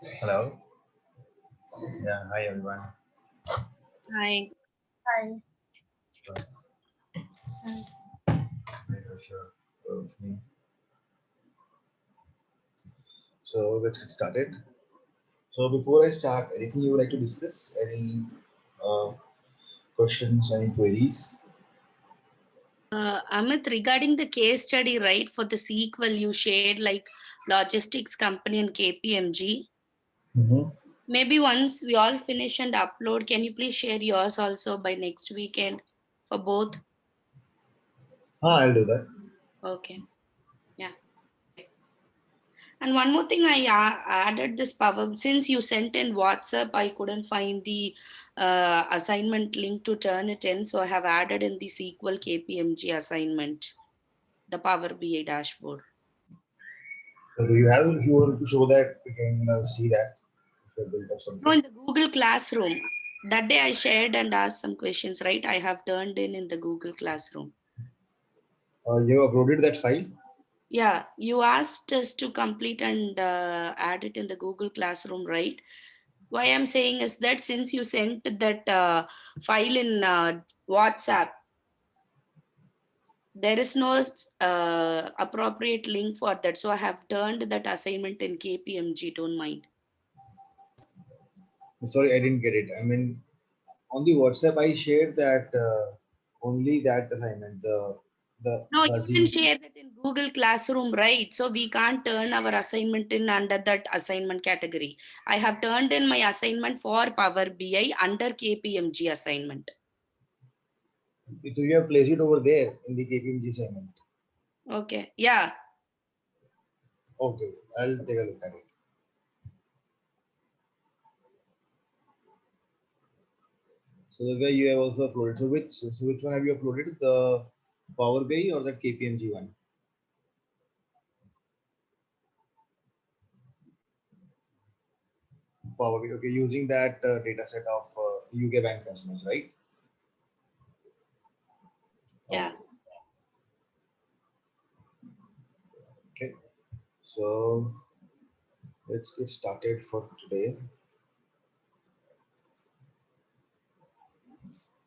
Hello. Yeah. Hi everyone. Hi. Hi. Uh, Hi. Sure. It's me. So let's get started. So before I start, anything you would like to discuss? Any uh, questions? Any queries? Amit, regarding the case study, right, for the sequel you shared, like logistics company and KPMG. Mm-hmm. Maybe once we all finish and upload, can you please share yours also by next weekend for both? I'll do that. Okay. Yeah. And one more thing, I added this power. Since you sent in WhatsApp, I couldn't find the assignment link to turn it in. So I have added in the SQL KPMG assignment, the Power BI dashboard. So do you have? If you want to show that, we can see that. If you built up No, something. in the Google Classroom. That day I shared and asked some questions, right? I have turned in the Google Classroom. You have uploaded that file. Yeah, you asked us to complete and add it in the Google Classroom, right? Why I'm saying is that since you sent that file in WhatsApp, there is no appropriate link for that. So I have turned that assignment in KPMG. Don't mind. Sorry, I didn't get it. I mean, on the WhatsApp, I shared that only that assignment, No, you can fuzzy. share that in Google Classroom, right? So we can't turn our assignment in under that assignment category. I have turned in my assignment for Power BI under KPMG assignment. So you have placed it over there in the KPMG assignment. Okay. Yeah. Okay, I'll take a look at it. So the way you have also uploaded. So which one have you uploaded? The Power BI or the KPMG one? Power BI. Okay, using that data set of UK bank customers, right? Yeah. Okay. Okay. So let's get started for today.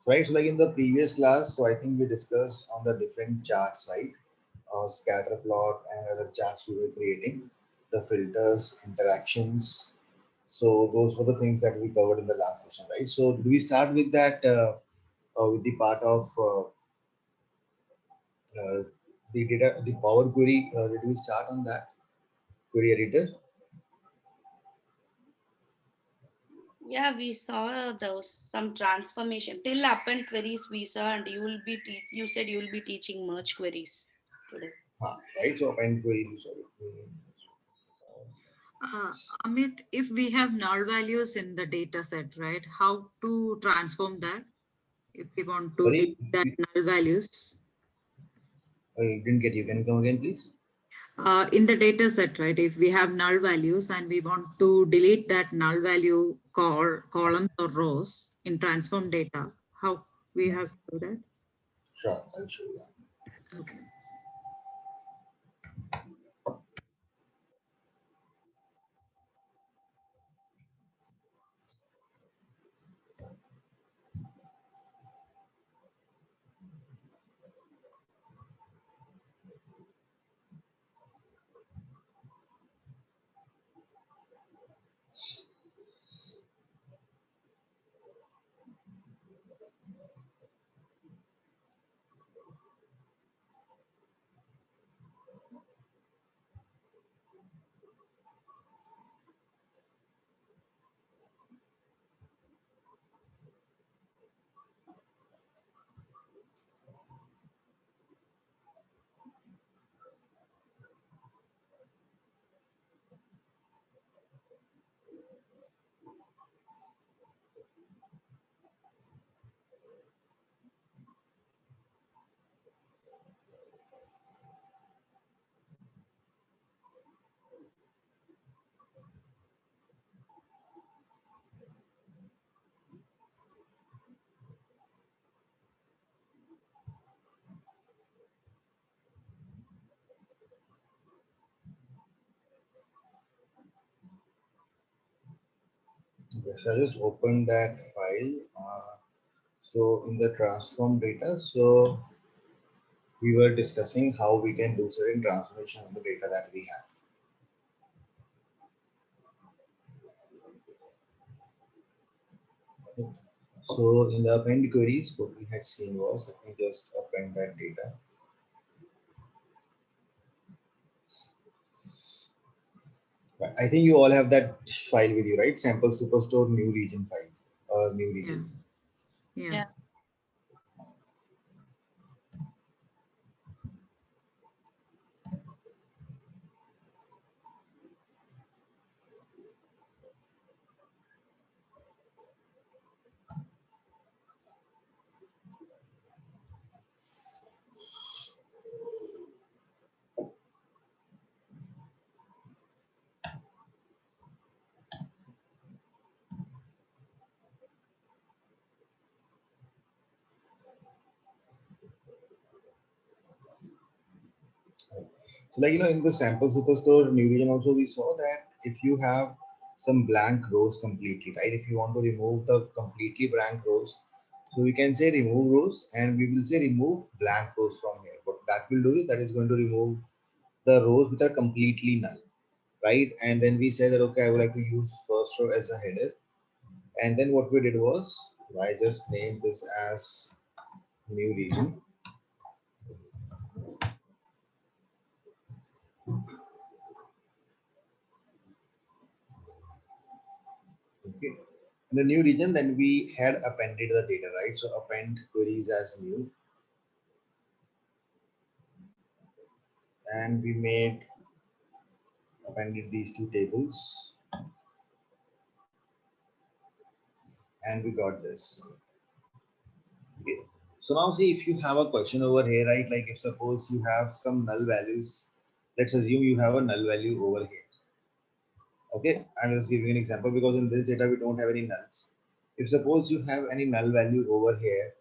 So, right. So like in the previous class, so I think we discussed on the different charts, right? Scatter plot and other charts we were creating, the filters, interactions. So those were the things that we covered in the last session, right? So do we start with that with the part of uh, the data, the Power Query? Did we start on that query editor? Yeah, we saw those some transformation till append queries we saw, and you will be you said you will be teaching merge queries today. Right. So append query. Sorry. Uh, Amit, if we have null values in the data set, right, how to transform that if we want to Sorry, delete that null values? I didn't get you. Can you come again, please? In the data set, right, if we have null values and we want to delete that null value columns or rows in transform data, how we have to do that? Sure, I'll show you. Okay. Yes, I just opened that file. So in the transform data, so we were discussing how we can do certain transformation of the data that we have. So in the append queries, what we had seen was, let me just append that data. Right. I think you all have that file with you, right? Sample superstore new region file, new Yeah. region. Yeah. Yeah. So like, in the sample superstore new region also, we saw that if you have some blank rows completely, right? If you want to remove the completely blank rows, so we can say remove rows and we will say remove blank rows from here. What that will do is that is going to remove the rows which are completely null, right? And then we said that, okay, I would like to use first row as a header. And then what we did was, I just named this as new region. Okay. In the new region, then we had appended the data, right? So append queries as new. And we made appended these two tables. And we got this. Okay. So now see if you have a question over here, right? Like if suppose you have some null values, let's assume you have a null value over here. Okay, I'm just giving an example because in this data we don't have any nulls. If suppose you have any null value over here,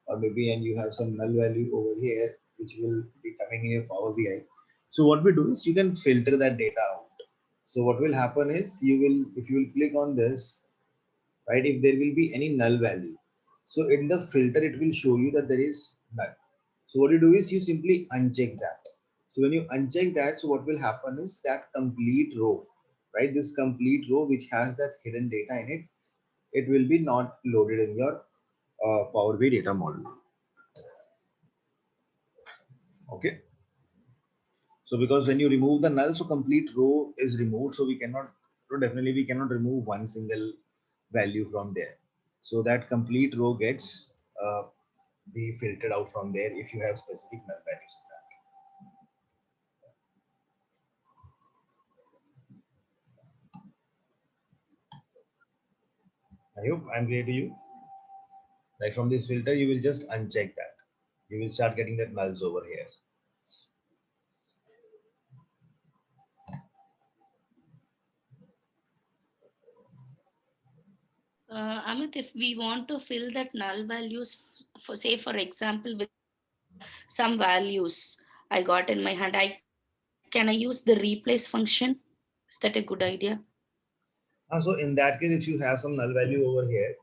or maybe and you have some null value over here, which will be coming in your Power BI. So what we do is you can filter that data out. So what will happen is if you will click on this, right, if there will be any null value, so in the filter it will show you that there is null. So what you do is you simply uncheck that. So when you uncheck that, so what will happen is that complete row, right, this complete row which has that hidden data in it, it will be not loaded in your Power BI data model. Okay, so because when you remove the null, so complete row is removed, so we cannot, so definitely we cannot remove one single value from there. So that complete row gets be filtered out from there if you have specific null values in that. I hope I'm clear to you. Like from this filter, you will just uncheck that. You will start getting that nulls over here. Amit, if we want to fill that null values, for say, for example, with some values I got in my hand, I can I use the replace function? Is that a good idea? So in that case, if you have some null value over here,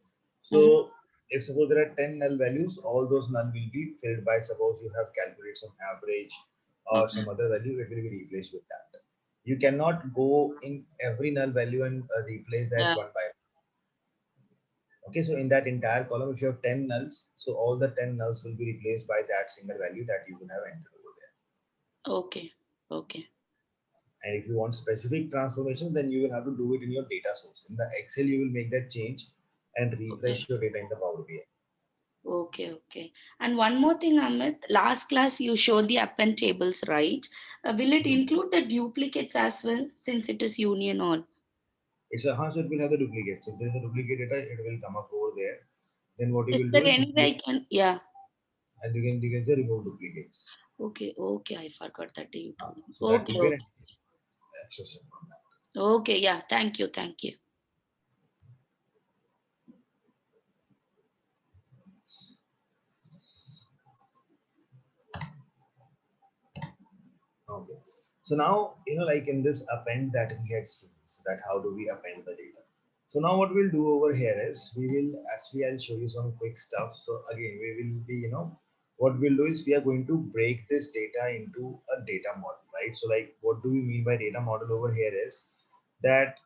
so Mhm. if suppose there are 10 null values, all those null will be filled by, suppose you have calculated some average or Okay. some other value, it will be replaced with that. You cannot go in every null value and replace that Yeah. one by one. Okay, so in that entire column, if you have 10 nulls, so all the 10 nulls will be replaced by that single value that you will have entered over there. Okay. Okay. And if you want specific transformation, then you will have to do it in your data source. In the Excel, you will make that change and Okay. refresh your data in the Power BI. Okay. Okay. And one more thing, Amit. Last class you showed the append tables, right? Will it Mhm. include the duplicates as well, since it is union all? So it will have the duplicate. So if there is a duplicate data, it will come up over there. Then what you Is will do there is any way simply, I can? Yeah. and you can say remove duplicates. Okay. Okay. I forgot that you told me. So that Okay. will be an Okay. extra step on that. Okay. Yeah. Thank you. Thank you. Okay. So now, like in this append that we had seen, so that how do we append the data? So now what we'll do over here is we will actually, I'll show you some quick stuff. So again, we will be, what we'll do is we are going to break this data into a data model, right? So like, what do we mean by data model over here is that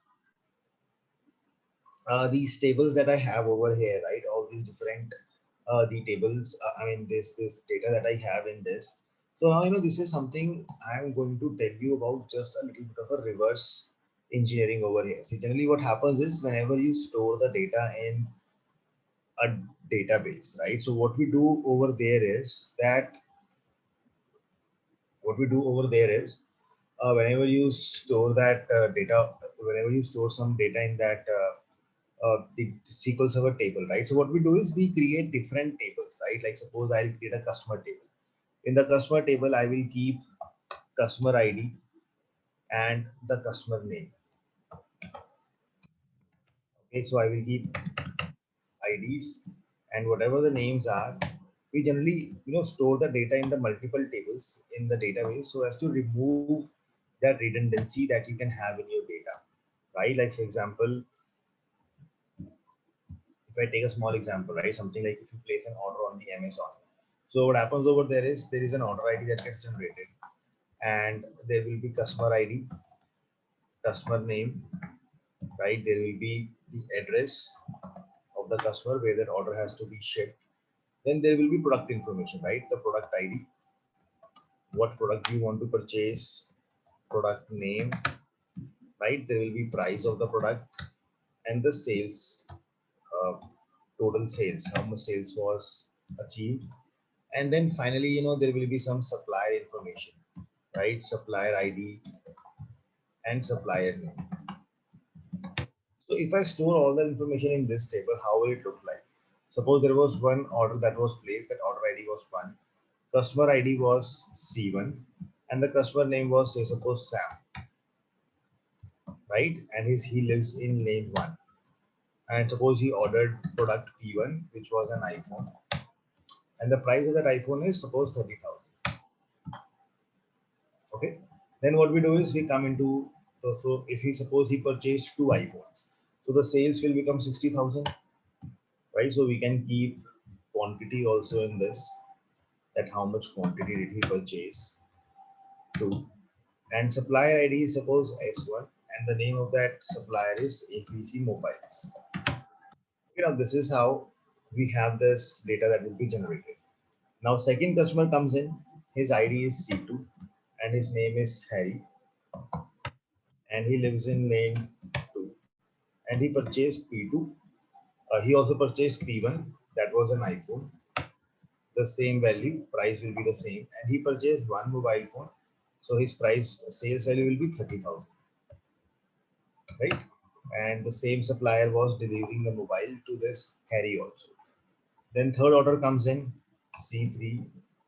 these tables that I have over here, right? All these different the tables. I mean, this data that I have in this. So now this is something I'm going to tell you about, just a little bit of a reverse engineering over here. See, generally what happens is whenever you store the data in a database, right? So what we do over there is that what we do over there is whenever you store that data, whenever you store some data in that the SQL Server table, right? So what we do is we create different tables, right? Like suppose I'll create a customer table. In the customer table, I will keep customer ID and the customer name. Okay, so I will keep IDs and whatever the names are. We generally, store the data in the multiple tables in the database so as to remove that redundancy that you can have in your data, right? Like for example, if I take a small example, right, something like if you place an order on the Amazon. So what happens over there is an order ID that gets generated, and there will be customer ID, customer name, right? There will be the address of the customer where that order has to be shipped. Then there will be product information, right? The product ID, what product you want to purchase, product name, right? There will be price of the product and the sales, uh, total sales, how much sales was achieved. And then finally, there will be some supplier information, right? Supplier ID and supplier name. So if I store all the information in this table, how will it look like? Suppose there was one order that was placed, that order ID was 1, customer ID was C1, and the customer name was, say, suppose Sam, right? And he lives in lane 1. And suppose he ordered product P1, which was an iPhone, and the price of that iPhone is suppose 30,000. Okay. Then what we do is we come into, so if he suppose he purchased 2 iPhones, so the sales will become 60,000, right? So we can keep quantity also in this, that how much quantity did he purchase, 2. And supplier ID is suppose S1, and the name of that supplier is APC Mobiles. This is how we have this data that will be generated. Now second customer comes in, his ID is C2 and his name is Harry, and he lives in lane 2, and he purchased P2. He also purchased P1, that was an iPhone, the same value, price will be the same, and he purchased one mobile phone, so his price sales value will be 30,000, right? And the same supplier was delivering the mobile to this Harry also. Then third order comes in, C3,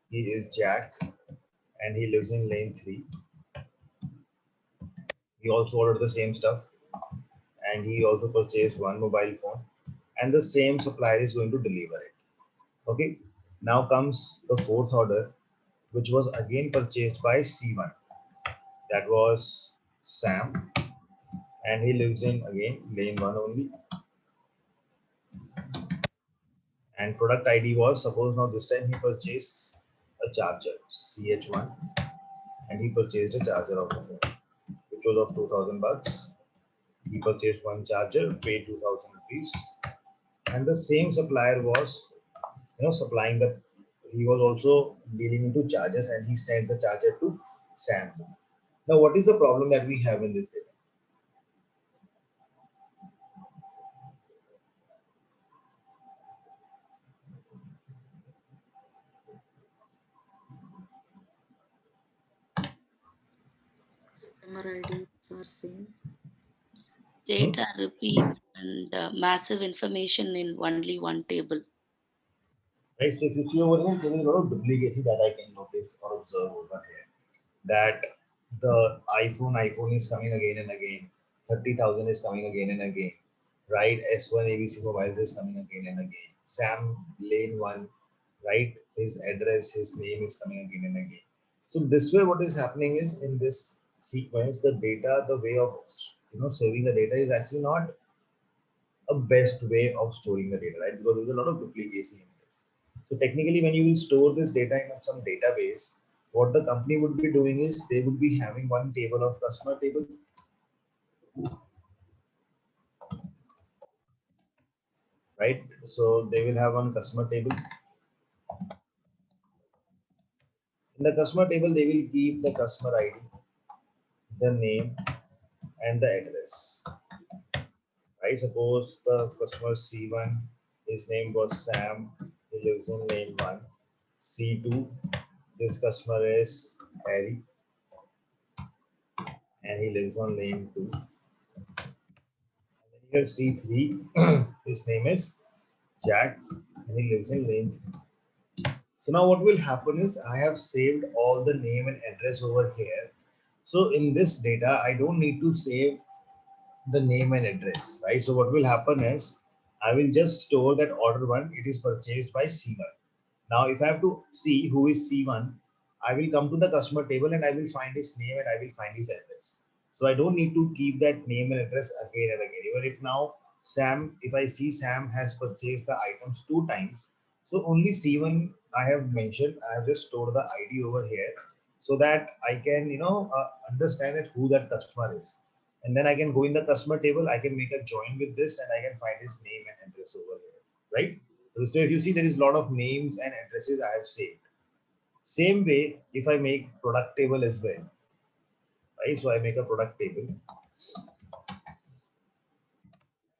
he is Jack, and he lives in lane 3. He also ordered the same stuff, and he also purchased one mobile phone, and the same supplier is going to deliver it. Okay, now comes the fourth order, which was again purchased by C1, that was Sam, and he lives in again lane 1 only, and product ID was, suppose now this time he purchased a charger CH1, and he purchased a charger of the phone which was of 2,000 bucks. He purchased one charger, paid 2,000 rupees, and the same supplier was supplying the, he was also dealing into chargers, and he sent the charger to Sam. Now what is the problem that we have in this data? Customer IDs are same. Data repeats and massive information in only one table. Right, so if you see over here, there is a lot of duplicacy that I can notice or observe over here, that the iPhone is coming again and again, 30,000 is coming again and again, right? S1 ABC Mobiles is coming again and again, Sam lane 1, right? His address, his name is coming again and again. So this way what is happening is, in this sequence, the data, the way of saving the data is actually not a best way of storing the data, right? Because there's a lot of duplicacy in this. So technically, when you will store this data in some database, what the company would be doing is they would be having one table of customer table, right? So they will have one customer table. In the customer table, they will keep the customer ID, the name, and the address. Right? Suppose the customer C1, his name was Sam, he lives in lane 1. C2, this customer is Harry, and he lives on lane 2. And then here C3, his name is Jack, and he lives in lane 3. So now what will happen is I have saved all the name and address over here. So in this data, I don't need to save the name and address, right? So what will happen is I will just store that order 1, it is purchased by C1. Now, if I have to see who is C1, I will come to the customer table and I will find his name and I will find his address. So I don't need to keep that name and address again and again. Even if now Sam, if I see Sam has purchased the items 2 times, so only C1 I have mentioned, I have just stored the ID over here so that I can, understand that who that customer is. And then I can go in the customer table, I can make a join with this and I can find his name and address over here, right? So if you see, there is a lot of names and addresses I have saved. Same way, if I make product table as well, right? So I make a product table. So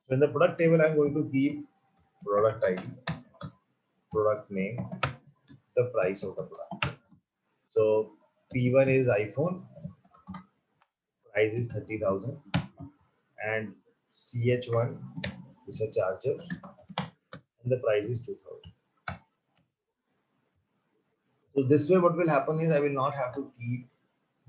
in the product table, I'm going to keep product ID, product name, the price of the product. So P1 is iPhone, price is 30,000, and CH1 is a charger, and the price is 2,000. So this way, what will happen is I will not have to keep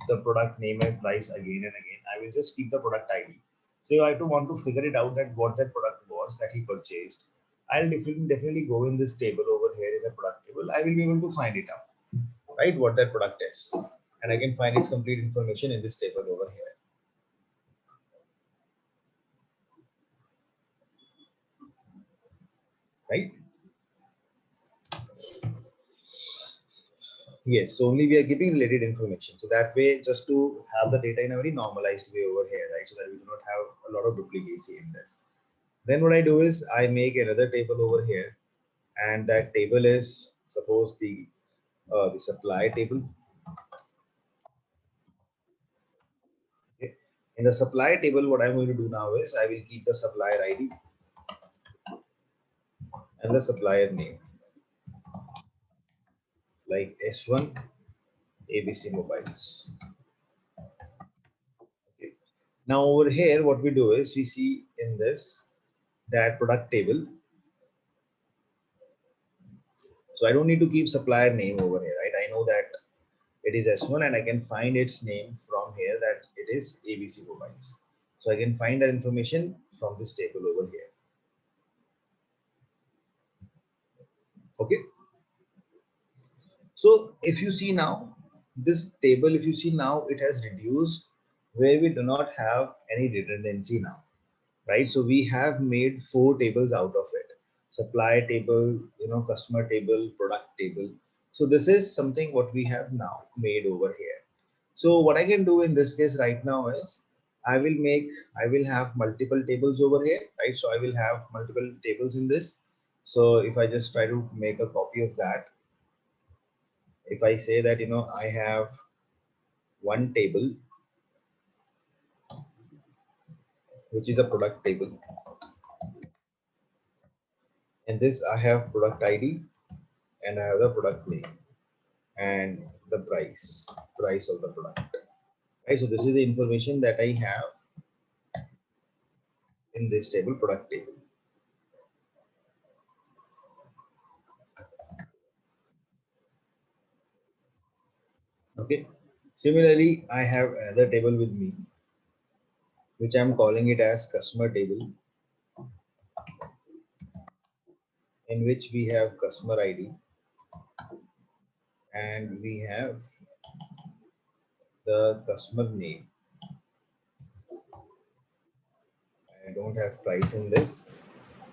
the product name and price again and again. I will just keep the product ID. So I have to want to figure it out that what that product was that he purchased. I'll definitely go in this table over here in the product table. I will be able to find it out, right? What that product is. And I can find its complete information in this table over here. Right? Yes, so only we are keeping related information. So that way, just to have the data in a very normalized way over here, right? So that we do not have a lot of duplicacy in this. Then what I do is I make another table over here, and that table is suppose the supply table. Okay. In the supply table, what I'm going to do now is I will keep the supplier ID and the supplier name, like S1 ABC Mobiles. Okay. Now over here, what we do is we see in this that product table. So I don't need to keep supplier name over here, right? I know that it is S1 and I can find its name from here that it is ABC Mobiles. So I can find that information from this table over here. Okay. So if you see now, this table, if you see now, it has reduced where we do not have any redundancy now, right? So we have made 4 tables out of it. Supply table, customer table, product table. So this is something what we have now made over here. So what I can do in this case right now is I will have multiple tables over here, right? So I will have multiple tables in this. So if I just try to make a copy of that, if I say that, I have one table, which is a product table, and this I have product ID and I have the product name and the price of the product, right? So this is the information that I have in this table, product table. Okay. Similarly, I have another table with me, which I'm calling it as customer table, in which we have customer ID and we have the customer name. I don't have price in this.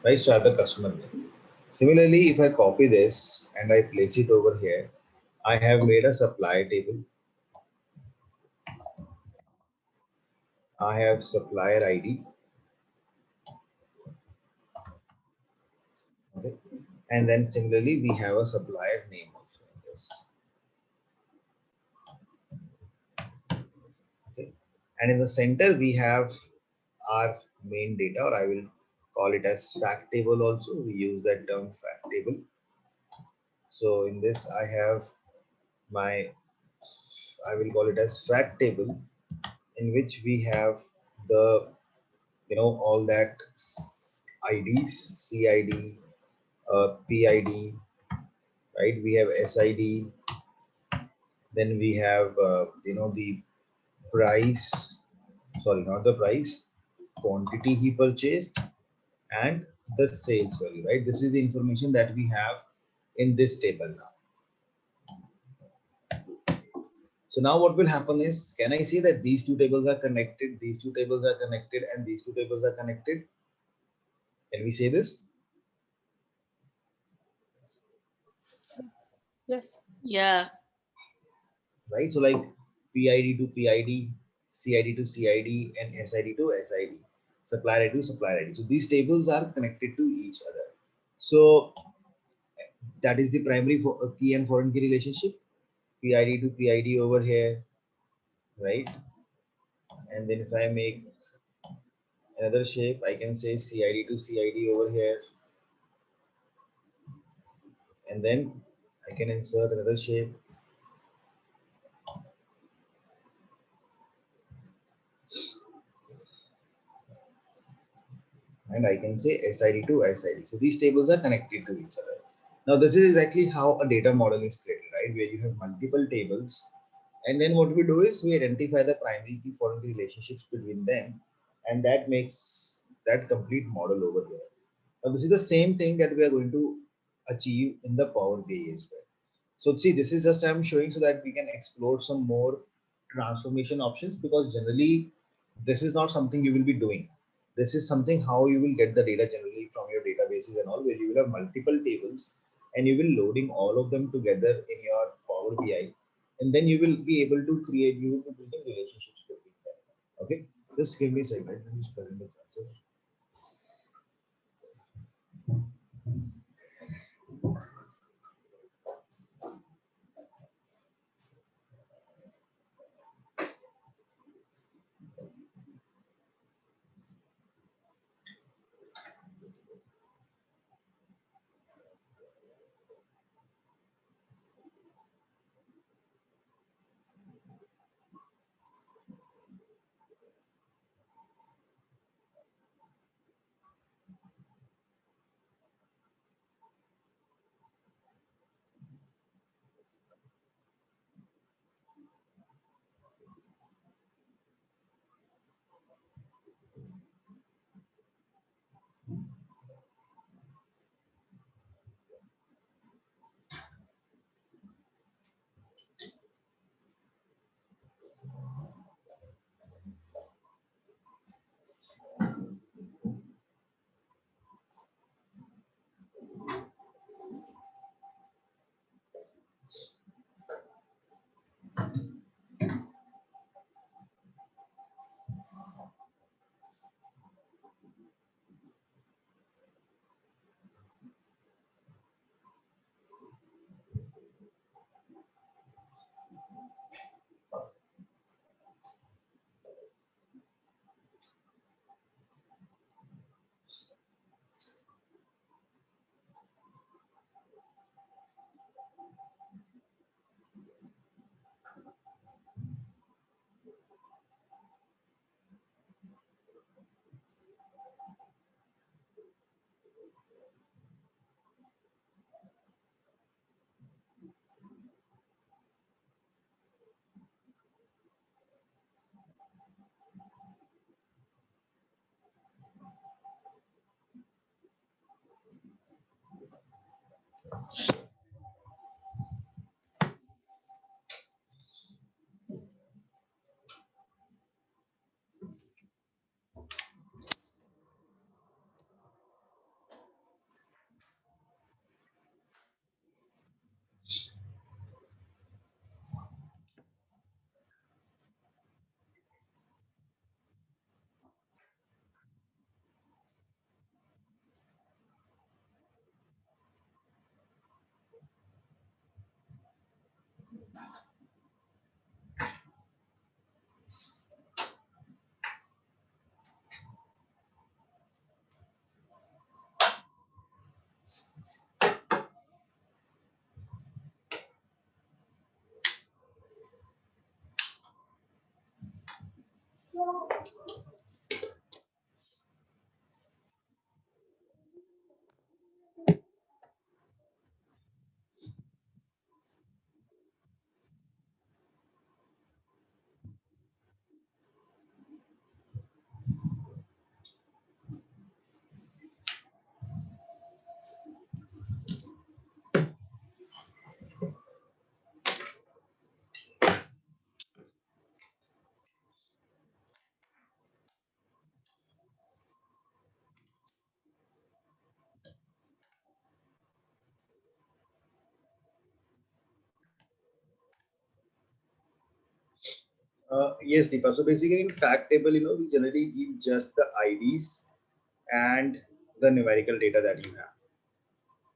right? So I have the customer name. Similarly, if I copy this and I place it over here, I have made a supplier table. I have supplier ID. Okay. And then similarly, we have a supplier name also in this. Okay. And in the center, we have our main data, or I will call it as fact table also. We use that term fact table. So in this, I have my, I will call it as fact table, in which we have the, all that IDs, CID, PID, right? We have SID, then we have, the price, sorry, not the price, quantity he purchased, and the sales value, right? This is the information that we have in this table now. So now what will happen is, can I say that these two tables are connected, these two tables are connected, and these two tables are connected? Can we say this? Yes. Yeah. Right? So like PID to PID, CID to CID, and SID to SID, supplier ID to supplier ID. So these tables are connected to each other. So that is the primary key and foreign key relationship. PID to PID over here, right? And then if I make another shape, I can say CID to CID over here, and then I can insert another shape. And I can say SID to SID. So these tables are connected to each other. Now this is exactly how a data model is created, right? Where you have multiple tables, and then what we do is we identify the primary key foreign key relationships between them, and that makes that complete model over there. Now this is the same thing that we are going to achieve in the Power BI as well. So see, this is just I'm showing so that we can explore some more transformation options, because generally this is not something you will be doing. This is something how you will get the data generally from your databases and all, where you will have multiple tables and you will loading all of them together in your Power BI, and then you will be able to create, you will be building relationships between them. Okay, just give me a second. Let me just present the answer. Yes, Deepa. So basically in fact table, we generally keep just the IDs and the numerical data that you have.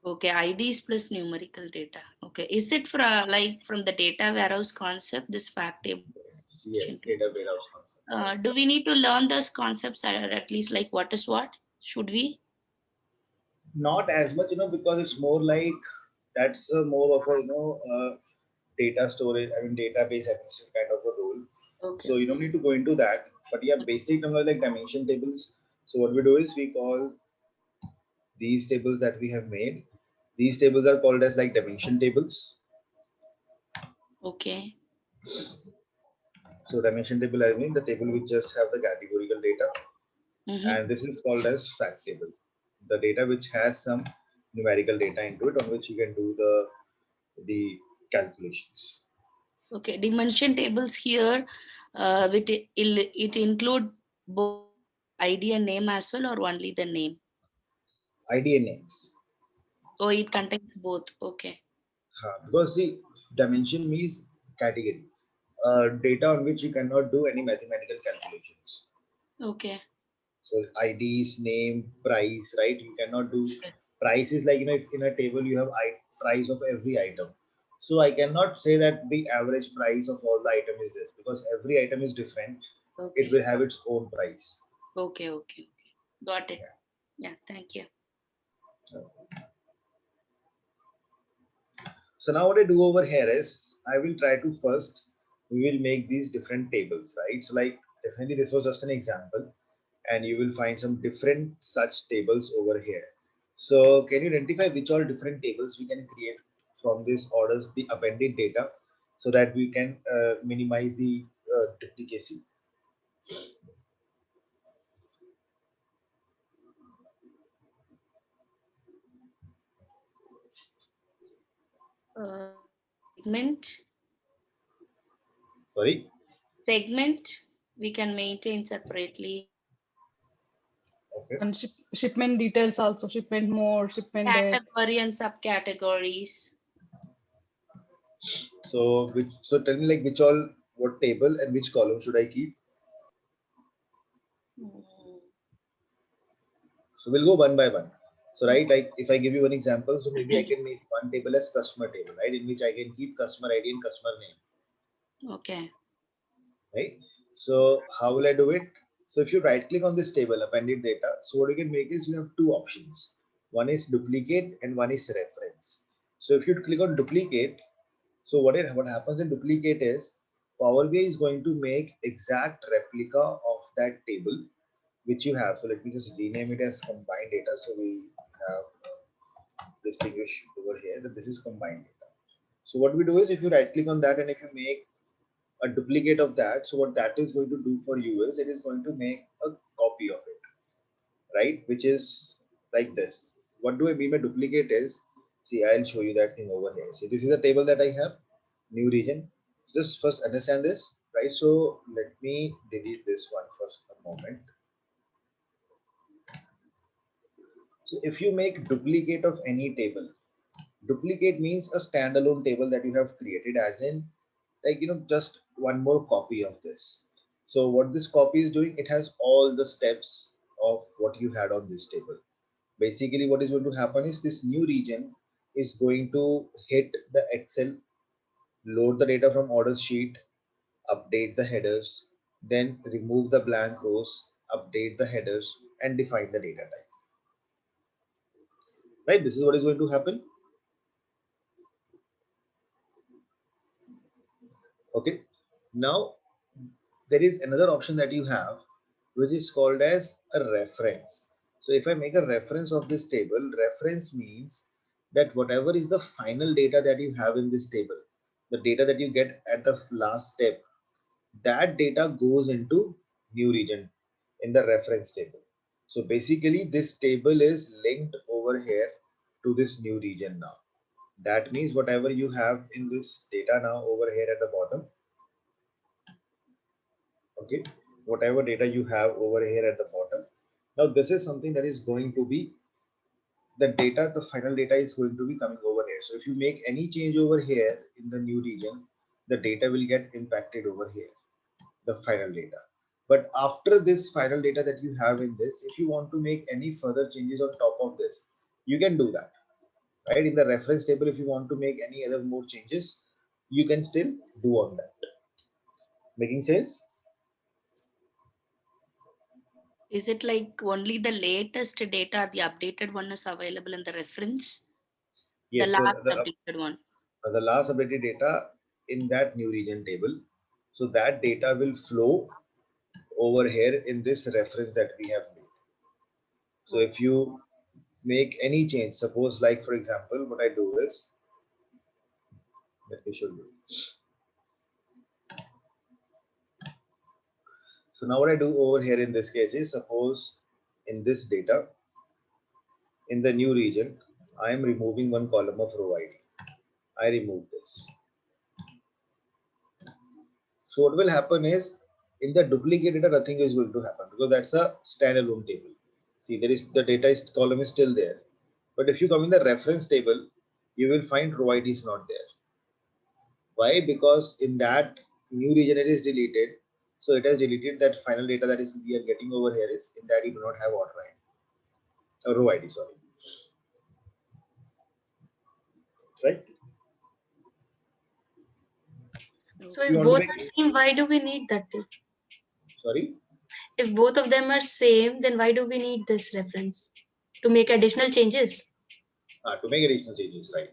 Okay, IDs plus numerical data. Okay, is it like from the data warehouse concept, this fact table? Yes, data warehouse concept. Do we need to learn those concepts, or at least like what is what? Should we? Not as much, because it's more like that's more of a data storage. I mean, database administration kind of a role. Okay. So you don't need to go into that. But yeah, basic number like dimension tables. So what we do is we call these tables that we have made. These tables are called as like dimension tables. Okay. So dimension table, I mean the table which just have the categorical data, Mm-hmm. and this is called as fact table. The data which has some numerical data into it, on which you can do the calculations. Okay. Dimension tables here, it include both ID and name as well, or only the name? ID and names. Oh, it contains both. Okay. Because the dimension means category, data on which you cannot do any mathematical calculations. Okay. So IDs, name, price, right? You cannot do price is like if in a table you have price of every item. So I cannot say that the average price of all the item is this because every item is different. Okay. It will have its own price. Okay. Okay. Okay. Got it. Yeah. Thank you. So now what I do over here is I will try to first we will make these different tables, right? So like definitely this was just an example, and you will find some different such tables over here. So can you identify which all different tables we can create from this orders, the appended data, so that we can minimize the duplicacy? Segment. Sorry. Segment we can maintain separately. Okay. And shipment details also, shipment mode, shipment date. Category and subcategories. So tell me like which all what table and which column should I keep? So we'll go one by one. So right, like if I give you one example, so maybe I can make one table as customer table, right, in which I can keep customer ID and customer name. Okay. Right. So how will I do it? So if you right click on this table, appended data, so what you can make is you have two options. One is duplicate and one is reference. So if you click on duplicate, so what happens in duplicate is Power BI is going to make exact replica of that table which you have. So let me just rename it as combined data. So we have distinguish over here that this is combined data. So what we do is if you right click on that and if you make a duplicate of that, so what that is going to do for you is it is going to make a copy of it, right? Which is like this. What do I mean by duplicate is, see, I'll show you that thing over here. See, this is a table that I have, new region. Just first understand this, right? So let me delete this one for a moment. So if you make duplicate of any table, duplicate means a standalone table that you have created as in like just one more copy of this. So what this copy is doing, it has all the steps of what you had on this table. Basically what is going to happen is this new region is going to hit the Excel, load the data from order sheet, update the headers, then remove the blank rows, update the headers, and define the data type. Right, this is what is going to happen. Okay, now there is another option that you have which is called as a reference. So if I make a reference of this table, reference means that whatever is the final data that you have in this table, the data that you get at the last step, that data goes into new region in the reference table. So basically this table is linked over here to this new region now. That means whatever you have in this data now over here at the bottom, okay, whatever data you have over here at the bottom, now this is something that is going to be the data, the final data is going to be coming over here. So if you make any change over here in the new region, the data will get impacted over here. the final data. But after this final data that you have in this, if you want to make any further changes on top of this, you can do that, right? In the reference table, if you want to make any other more changes, you can still do on that. Making sense? Is it like only the latest data, the updated one is available in the reference? Yes. The So last updated one. the last updated data in that new region table. So that data will flow over here in this reference that we have made. So if you make any change, suppose like for example, what I do is, let me show you. So now what I do over here in this case is, suppose in this data, in the new region, I am removing one column of row ID. I remove this. So what will happen is, in the duplicate data, nothing is going to happen because that's a standalone table. See, there is the data is column is still there. But if you come in the reference table, you will find row ID is not there. Why? Because in that new region it is deleted. So it has deleted that final data that is we are getting over here is in that you do not have order ID. Row ID, sorry. Right? So You if want to both make are same, why do we need that? sorry? If both of them are same, then why do we need this reference? To make additional changes? To make additional changes, right?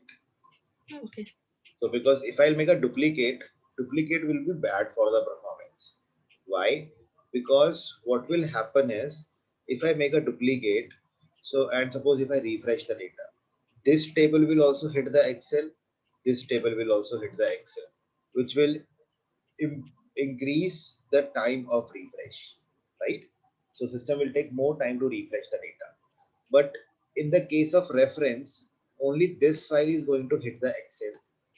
Okay. So because if I'll make a duplicate, duplicate will be bad for the performance. Why? Because what will happen is, if I make a duplicate, so and suppose if I refresh the data, this table will also hit the Excel, this table will also hit the Excel, which will increase the time of refresh, right? So system will take more time to refresh the data. But in the case of reference, only this file is going to hit the Excel.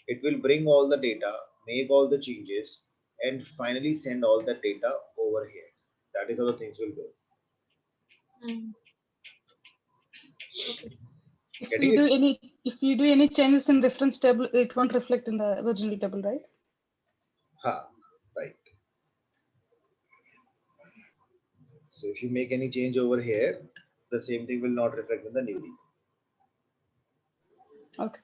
It will bring all the data, make all the changes, and finally send all the data over here. That is how the things will go. Mm. If Getting we do it? any changes in reference table, it won't reflect in the original table, right? Right. So if you make any change over here, the same thing will not reflect in the new region. Okay.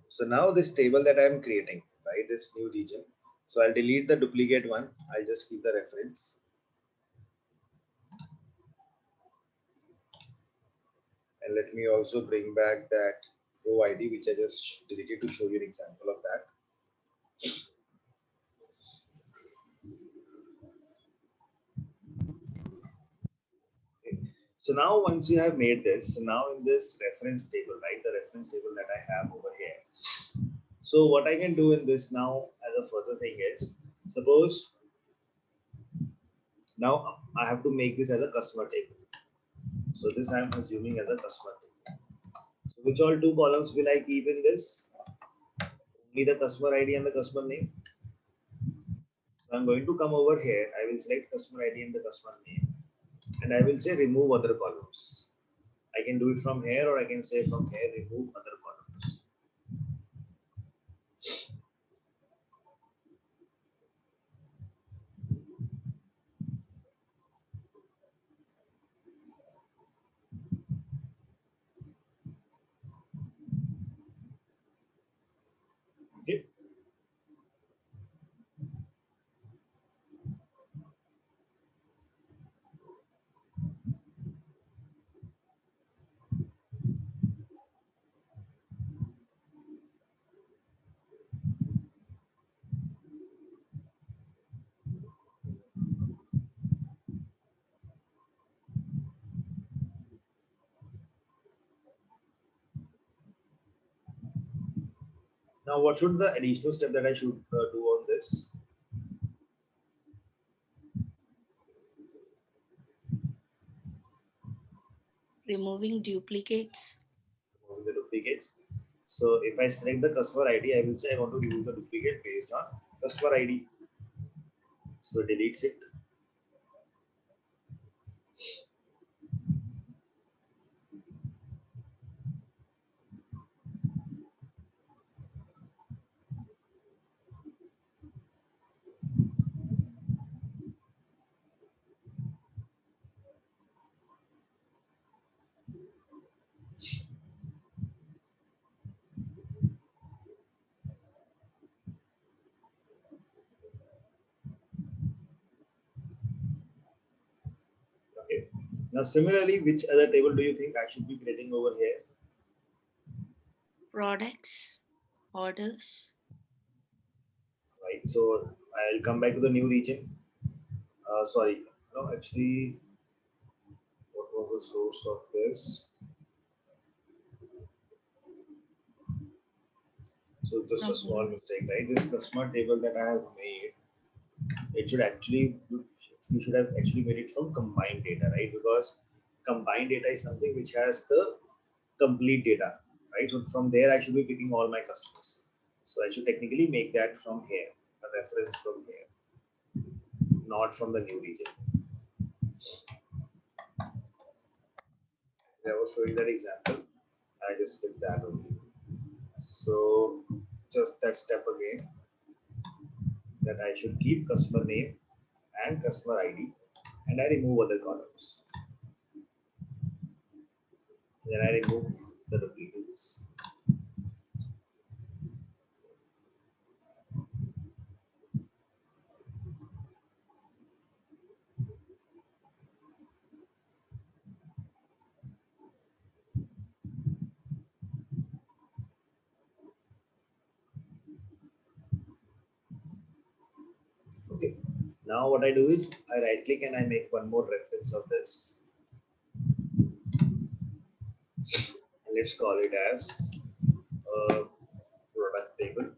So now this table that I'm creating, right, this new region. So I'll delete the duplicate one. I'll just keep the reference. And let me also bring back that row ID, which I just deleted to show you an example of that. Okay. So now once you have made this, so now in this reference table, right, the reference table that I have over here. So what I can do in this now as a further thing is, suppose now I have to make this as a customer table. So this I'm assuming as a customer table. So which all two columns will I keep in this? Only the customer ID and the customer name. So I'm going to come over here. I will select customer ID and the customer name, and I will say remove other columns. I can do it from here, or I can say from here remove other columns. Okay. Now, what should the additional step that I should do on this? Removing duplicates. Remove the duplicates. So if I select the customer ID, I will say I want to remove the duplicate based on customer ID. So it deletes it. Now, similarly, which other table do you think I should be creating over here? Products, orders. Right. So I'll come back to the new region. Sorry. No, actually, what was the source of this? So just a small mistake, right? This customer table that I have made, it should actually, we should have actually made it from combined data, right? Because combined data is something which has the complete data, right? So from there, I should be picking all my customers. So I should technically make that from here, a reference from here, not from the new region. I was showing that example. I just did that only. So just that step again, that I should keep customer name and customer ID, and I remove other columns. Then I remove the duplicates. Okay. Now what I do is I right click and I make one more reference of this. Let's call it as a product table.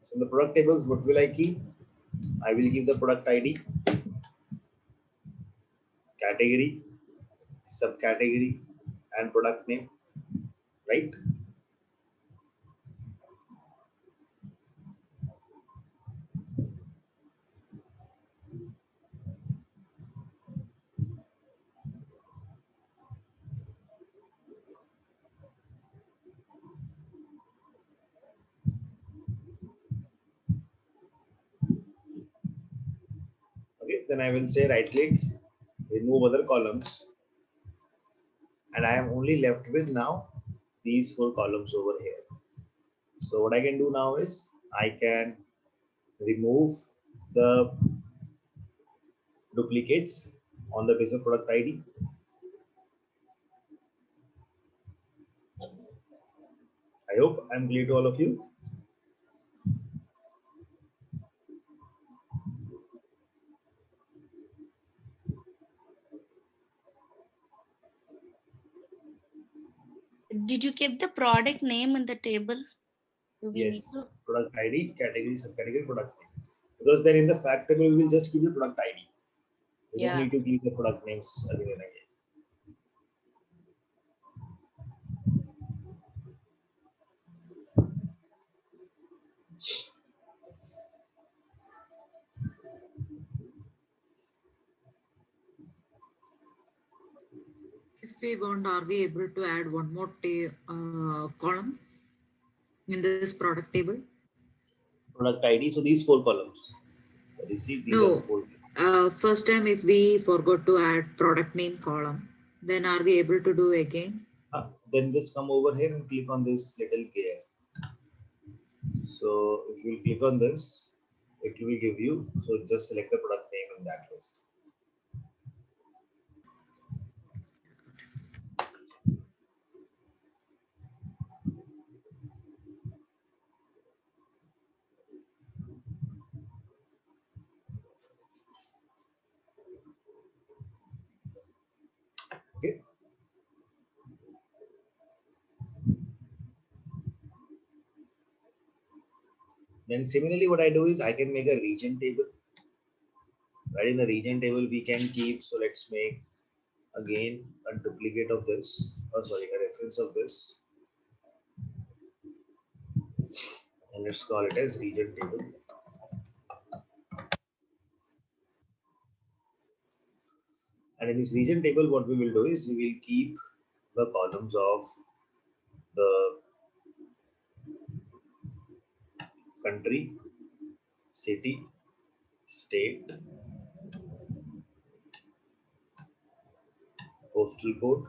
So in the product tables, what will I keep? I will give the product ID, category, subcategory, and product name, right? Okay, then I will say right click, remove other columns, and I am only left with now these 4 columns over here. So what I can do now is I can remove the duplicates on the base of product ID. I hope I'm clear to all of you. Did you keep the product name in the table? Do we need Yes, to? product ID, category, subcategory, product name. Because then in the fact table, we will just keep the product ID. We don't Yeah. need to keep the product names again and again. If we want, are we able to add one more column in this product table? Product ID, so these 4 columns. So you see, these are the No. 4. First time, if we forgot to add product name column, then are we able to do again? Then just come over here and click on this little gear. So if you click on this, it will give you, so just select the product name in that list. Okay. Then similarly, what I do is I can make a region table. Right, in the region table, we can keep, so let's make again a duplicate of this, oh sorry, a reference of this. And let's call it as region table. And in this region table, what we will do is we will keep the columns of the country, city, state, postal code,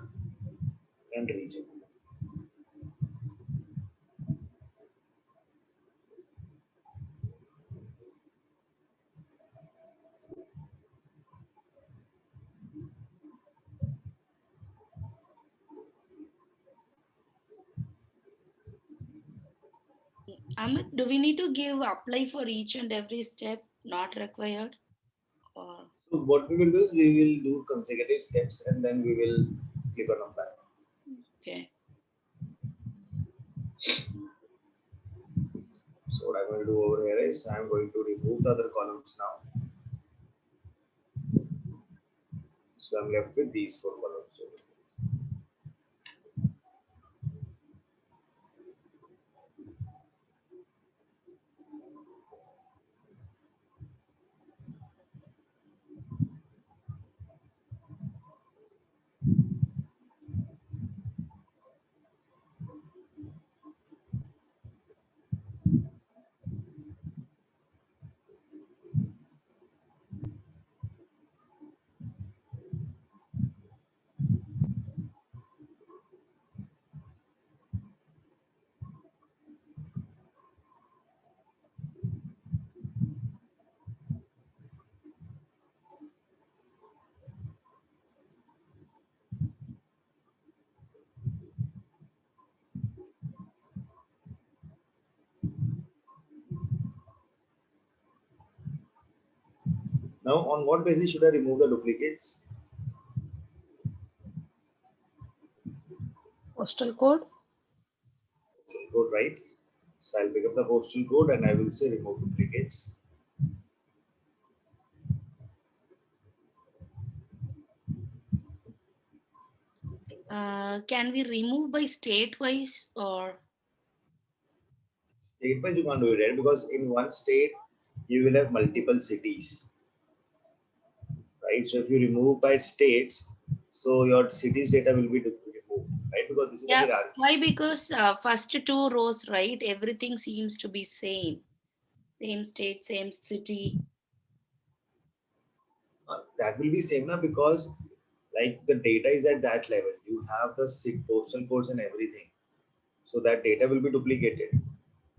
and region. Amit, do we need to give apply for each and every step? Not required? Or So what we will do is we will do consecutive steps and then we will click on apply. okay. So what I'm going to do over here is I'm going to remove the other columns now. So I'm left with these 4 columns. Now on what basis should I remove the duplicates? Postal code. Postal code, right? So I'll pick up the postal code and I will say remove duplicates. Can we remove by state wise or? State wise you can't do it, right? Because in one state you will have multiple cities, right? So if you remove by states, so your cities data will be removed, right? Because this is a Yeah. hierarchy. Why? Because first 2 rows, right? Everything seems to be same. Same state, same city. That will be same now because like the data is at that level. You have the postal codes and everything. So that data will be duplicated.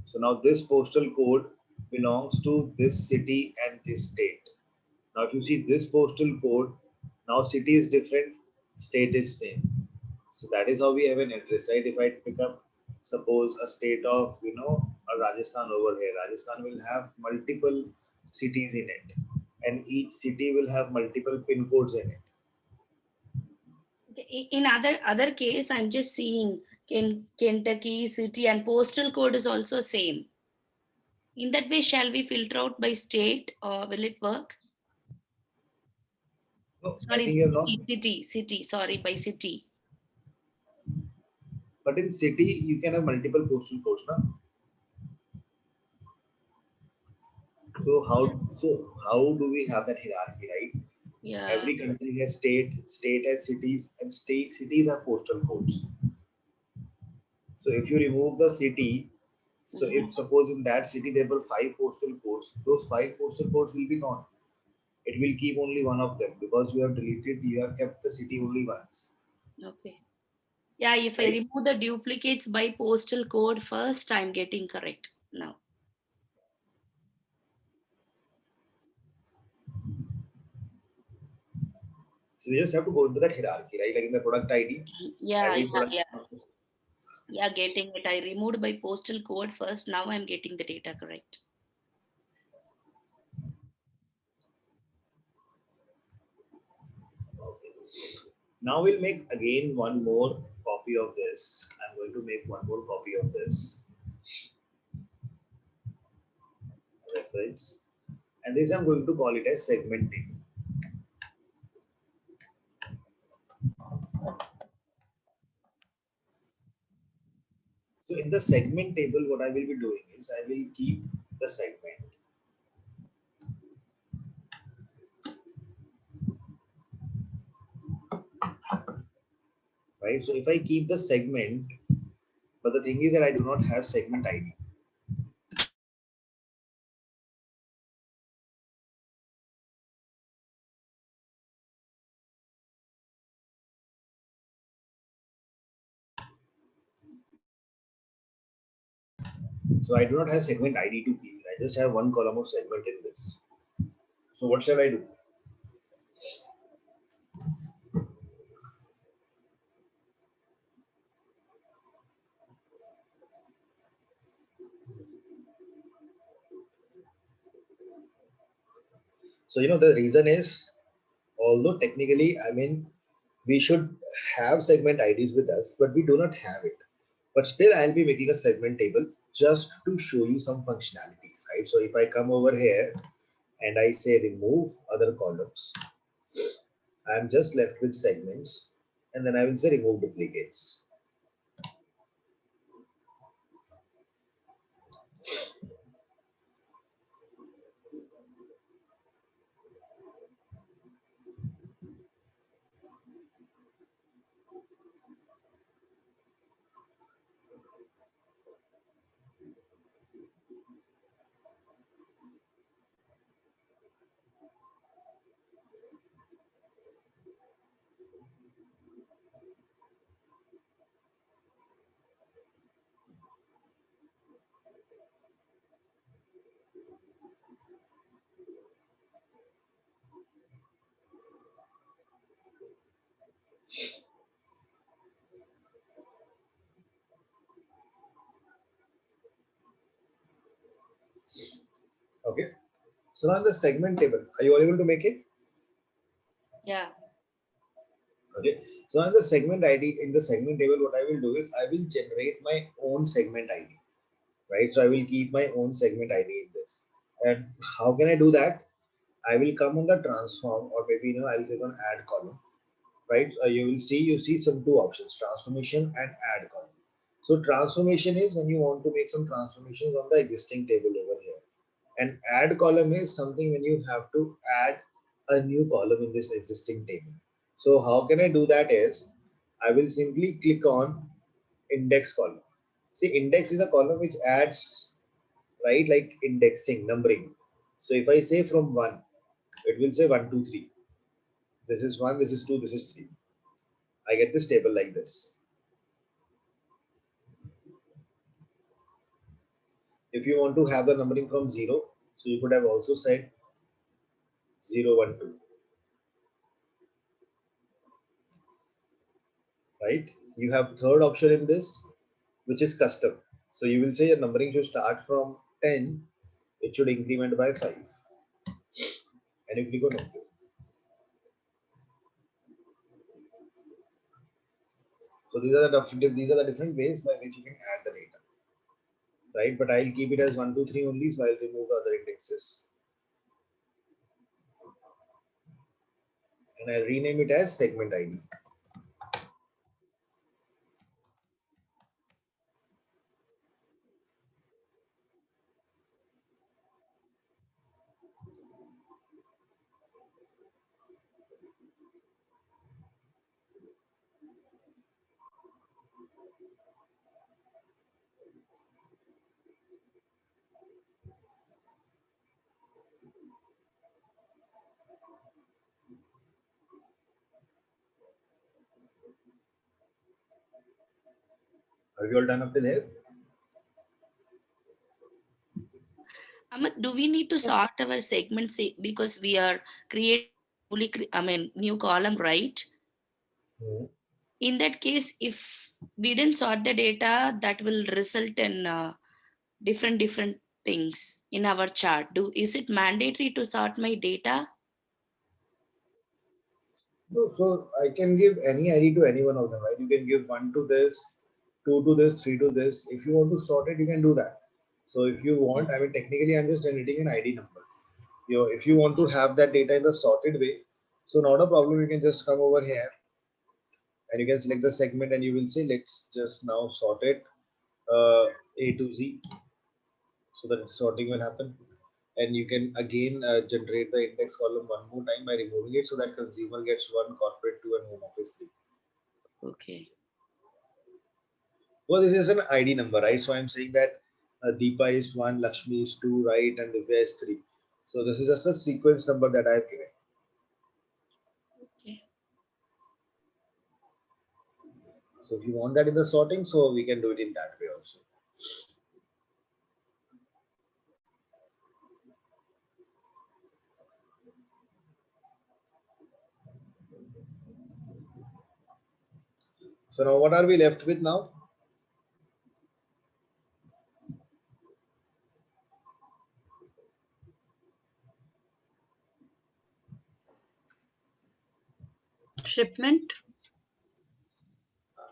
So now this postal code belongs to this city and this state. Now if you see this postal code, now city is different, state is same. So that is how we have an address, right? If I pick up, suppose a state of, a Rajasthan over here, Rajasthan will have multiple cities in it, and each city will have multiple pin codes in it. In other case, I'm just seeing Kentucky city and postal code is also same. In that way, shall we filter out by state or will it work? No, I Sorry, think you're not. city. Sorry, by city. But in city, you can have multiple postal codes, na? So how do we have that hierarchy, right? Yeah. Every country has state has cities, and cities have postal codes. So if you remove the city, so if suppose in that city there were 5 postal codes, those 5 postal codes will be gone. It will keep only one of them because you have kept the city only once. Okay. Yeah, if I Right? remove the duplicates by postal code first, I'm getting correct now. So you just have to go into that hierarchy, right? Like in the product ID. Yeah, Product. yeah, getting it. I removed by postal code first. Now I'm getting the data correct. Okay. Now we'll make again one more copy of this. I'm going to make one more copy of this reference, and this I'm going to call it as segment table. So in the segment table, what I will be doing is I will keep the segment. Right. So if I keep the segment, but the thing is that I do not have segment ID. So I do not have segment ID to keep. I just have one column of segment in this. So what shall I do? So, the reason is, although technically, I mean, we should have segment IDs with us, but we do not have it. But still, I'll be making a segment table just to show you some functionalities, right? So if I come over here and I say remove other columns, I'm just left with segments, and then I will say remove duplicates. Okay. So now in the segment table, are you all able to make it? Yeah. Okay. So now in the segment ID, in the segment table, what I will do is I will generate my own segment ID, right? So I will keep my own segment ID in this. And how can I do that? I will come on the transform, or maybe I'll click on add column, right? You see some two options, transformation and add column. So transformation is when you want to make some transformations on the existing table over here. And add column is something when you have to add a new column in this existing table. So how can I do that is I will simply click on index column. See, index is a column which adds, right, like indexing, numbering. So if I say from 1, it will say 1, 2, 3. This is 1, this is 2, this is 3. I get this table like this. If you want to have the numbering from 0, so you could have also said 0, 1, 2. Right? You have third option in this, which is custom. So you will say your numbering should start from 10, it should increment by 5. And you click on OK. So these are the different ways by which you can add the data. Right? But I'll keep it as 1, 2, 3 only, so I'll remove the other indexes. And I'll rename it as segment ID. Are you all done up till here? Amit, do we need to sort our segments because we are creating new column, right? Hmm. In that case, if we didn't sort the data, that will result in different things in our chart. Is it mandatory to sort my data? No, so I can give any ID to any one of them, right? You can give 1 to this, 2 to this, 3 to this. If you want to sort it, you can do that. So if you want, I mean, technically, I'm just generating an ID number. If you want to have that data in the sorted way, so not a problem. You can just come over here and you can select the segment and you will say, let's just now sort it A to Z, so that sorting will happen. And you can again generate the index column one more time by removing it, so that consumer gets 1, corporate 2, and home office 3. Okay. Well, this is an ID number, right? So I'm saying that Deepa is 1, Lakshmi is 2, right? And Divya is 3. So this is just a sequence number that I've given. Okay. So if you want that in the sorting, so we can do it in that way also. So now what are we left with now? Shipment.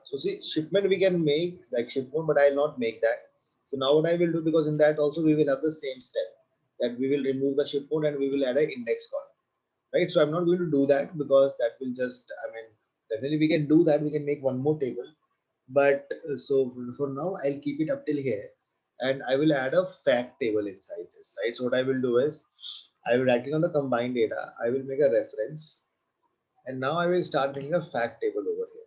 So see, shipment we can make like shipment, but I'll not make that. So now what I will do, because in that also we will have the same step, that we will remove the shipment and we will add an index column, right? So I'm not going to do that because that will just, I mean, definitely we can do that. We can make one more table, but so for now I'll keep it up till here, and I will add a fact table inside this, right? So what I will do is I will acting on the combined data. I will make a reference, and now I will start making a fact table over here.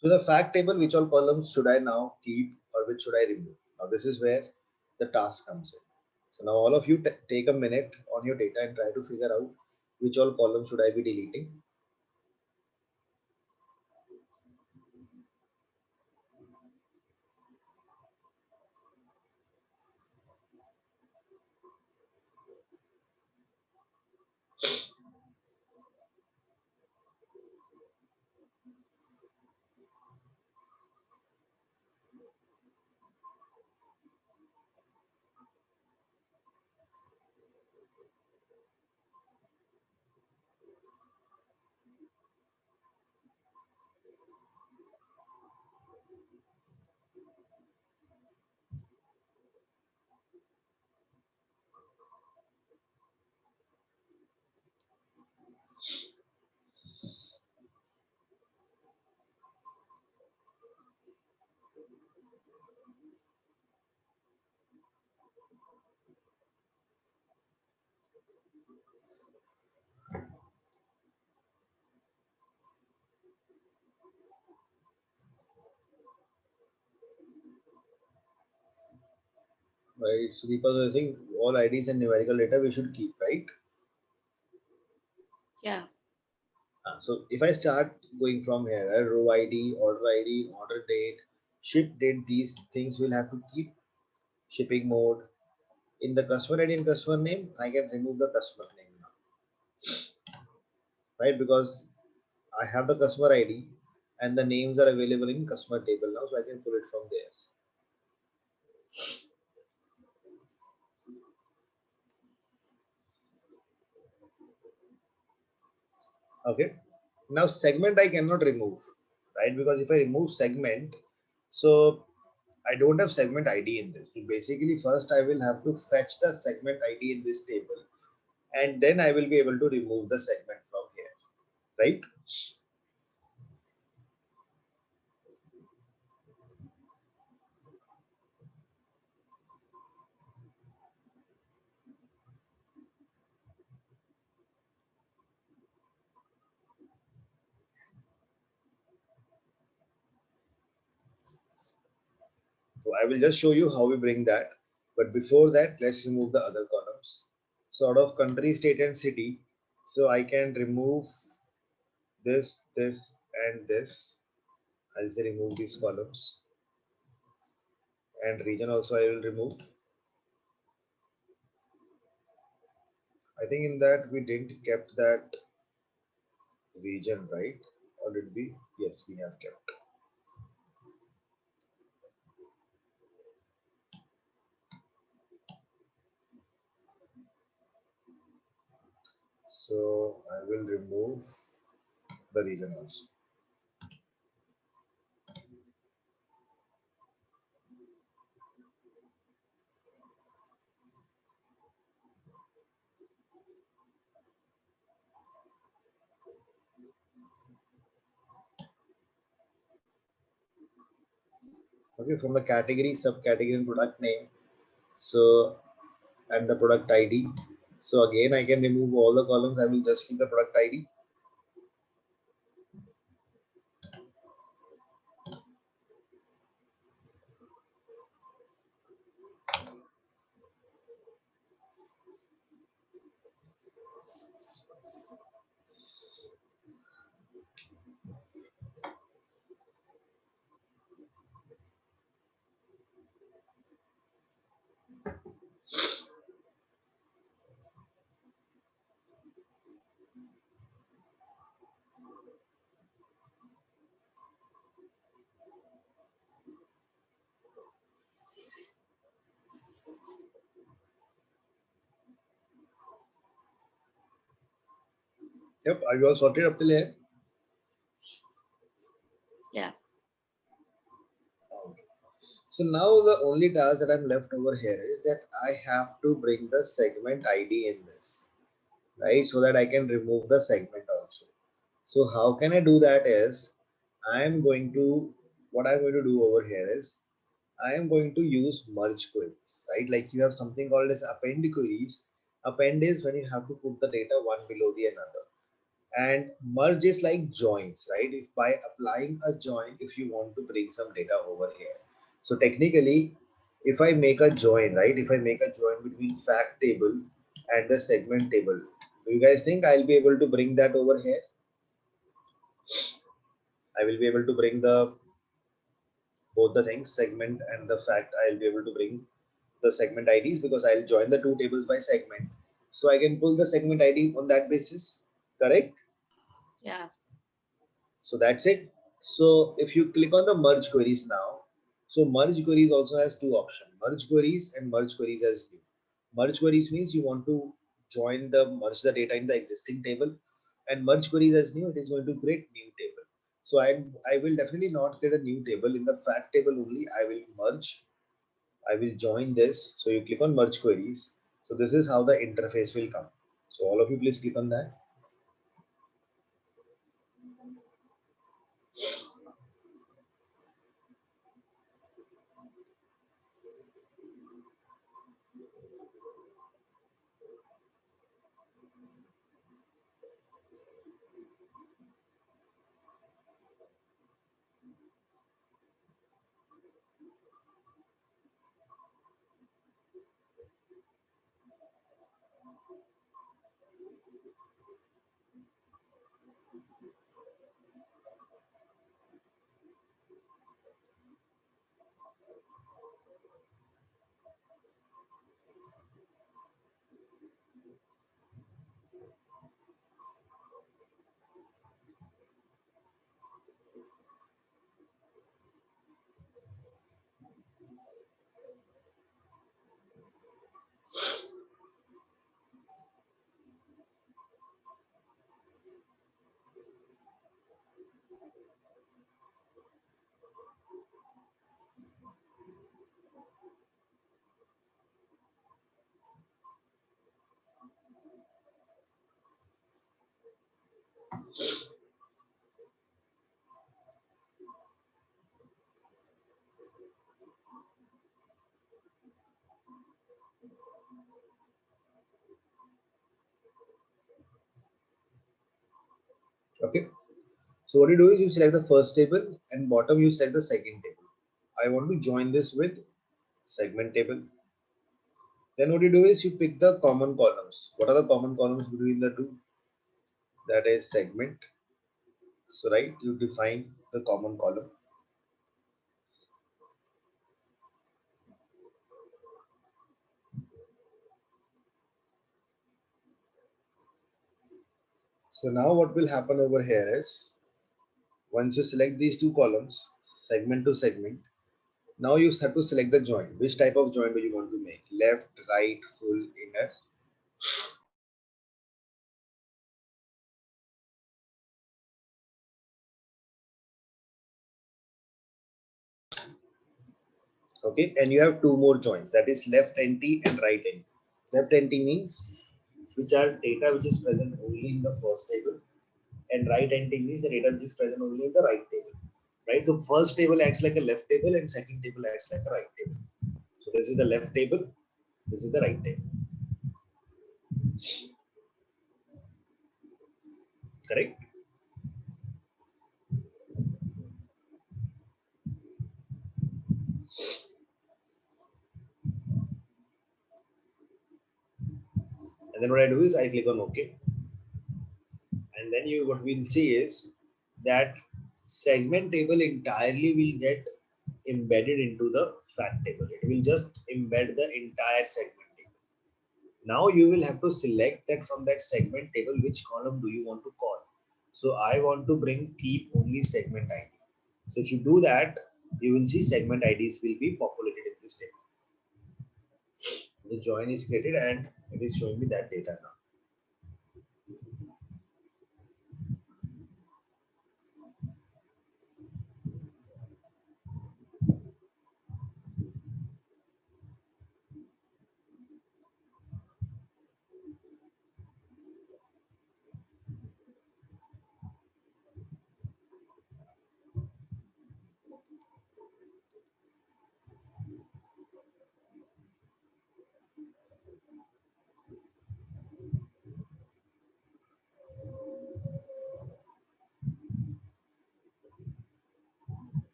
So the fact table, which all columns should I now keep or which should I remove? Now this is where the task comes in. So now all of you take a minute on your data and try to figure out which all columns should I be deleting. Right. So because I think all IDs and numerical data we should keep, right? Yeah. So if I start going from here, row ID, order date, ship date, these things will have to keep. Shipping mode. In the customer ID and customer name, I can remove the customer name now, right? Because I have the customer ID and the names are available in customer table now, so I can pull it from there. Okay. Now segment I cannot remove, right? Because if I remove segment, so I don't have segment ID in this. So basically, first I will have to fetch the segment ID in this table, and then I will be able to remove the segment from here, right? So I will just show you how we bring that. But before that, let's remove the other columns. So out of country, state, and city, so I can remove this, this, and this. I'll say remove these columns. And region also I will remove. I think in that we didn't kept that region, right? Or did we? Yes, we have kept. So I will remove the region also. Okay, from the category, subcategory, and product name. So, and the product ID. So again, I can remove all the columns. I will just keep the product ID. Yep, are you all sorted up till here? Yeah. Okay. So now the only task that I'm left over here is that I have to bring the segment ID in this, right? So that I can remove the segment also. So how can I do that is what I'm going to do over here is I am going to use merge queries, right? Like you have something called as append queries. Append is when you have to put the data one below the another. And merge is like joins, right? If by applying a join, if you want to bring some data over here. So technically, if I make a join, right? If I make a join between fact table and the segment table, do you guys think I'll be able to bring that over here? I will be able to bring the both the things, segment and the fact. I'll be able to bring the segment IDs because I'll join the two tables by segment. So I can pull the segment ID on that basis, correct? Yeah. So that's it. So if you click on the merge queries now, so merge queries also has two options, merge queries and merge queries as new. Merge queries means you want to merge the data in the existing table, and merge queries as new, it is going to create new table. So I will definitely not create a new table. In the fact table only, I will join this. So you click on merge queries. So this is how the interface will come. So all of you please click on that. Okay. So what you do is you select the first table and bottom you select the second table. I want to join this with segment table. Then what you do is you pick the common columns. What are the common columns between the two? That is segment. So right, you define the common column. So now what will happen over here is once you select these two columns, segment to segment, now you have to select the join. Which type of join do you want to make? Left, right, full, inner. Okay, and you have two more joins, that is left NT and right NT. Left NT means which are data which is present only in the first table, and right NT means the data which is present only in the right table. Right, the first table acts like a left table and second table acts like a right table. So this is the left table, this is the right table. Correct? And then what I do is I click on OK. And then what we'll see is that segment table entirely will get embedded into the fact table. It will just embed the entire segment table. Now you will have to select that from that segment table, which column do you want to call. So I want to bring keep only segment ID. So if you do that, you will see segment IDs will be populated in this table. The join is created and it is showing me that data now.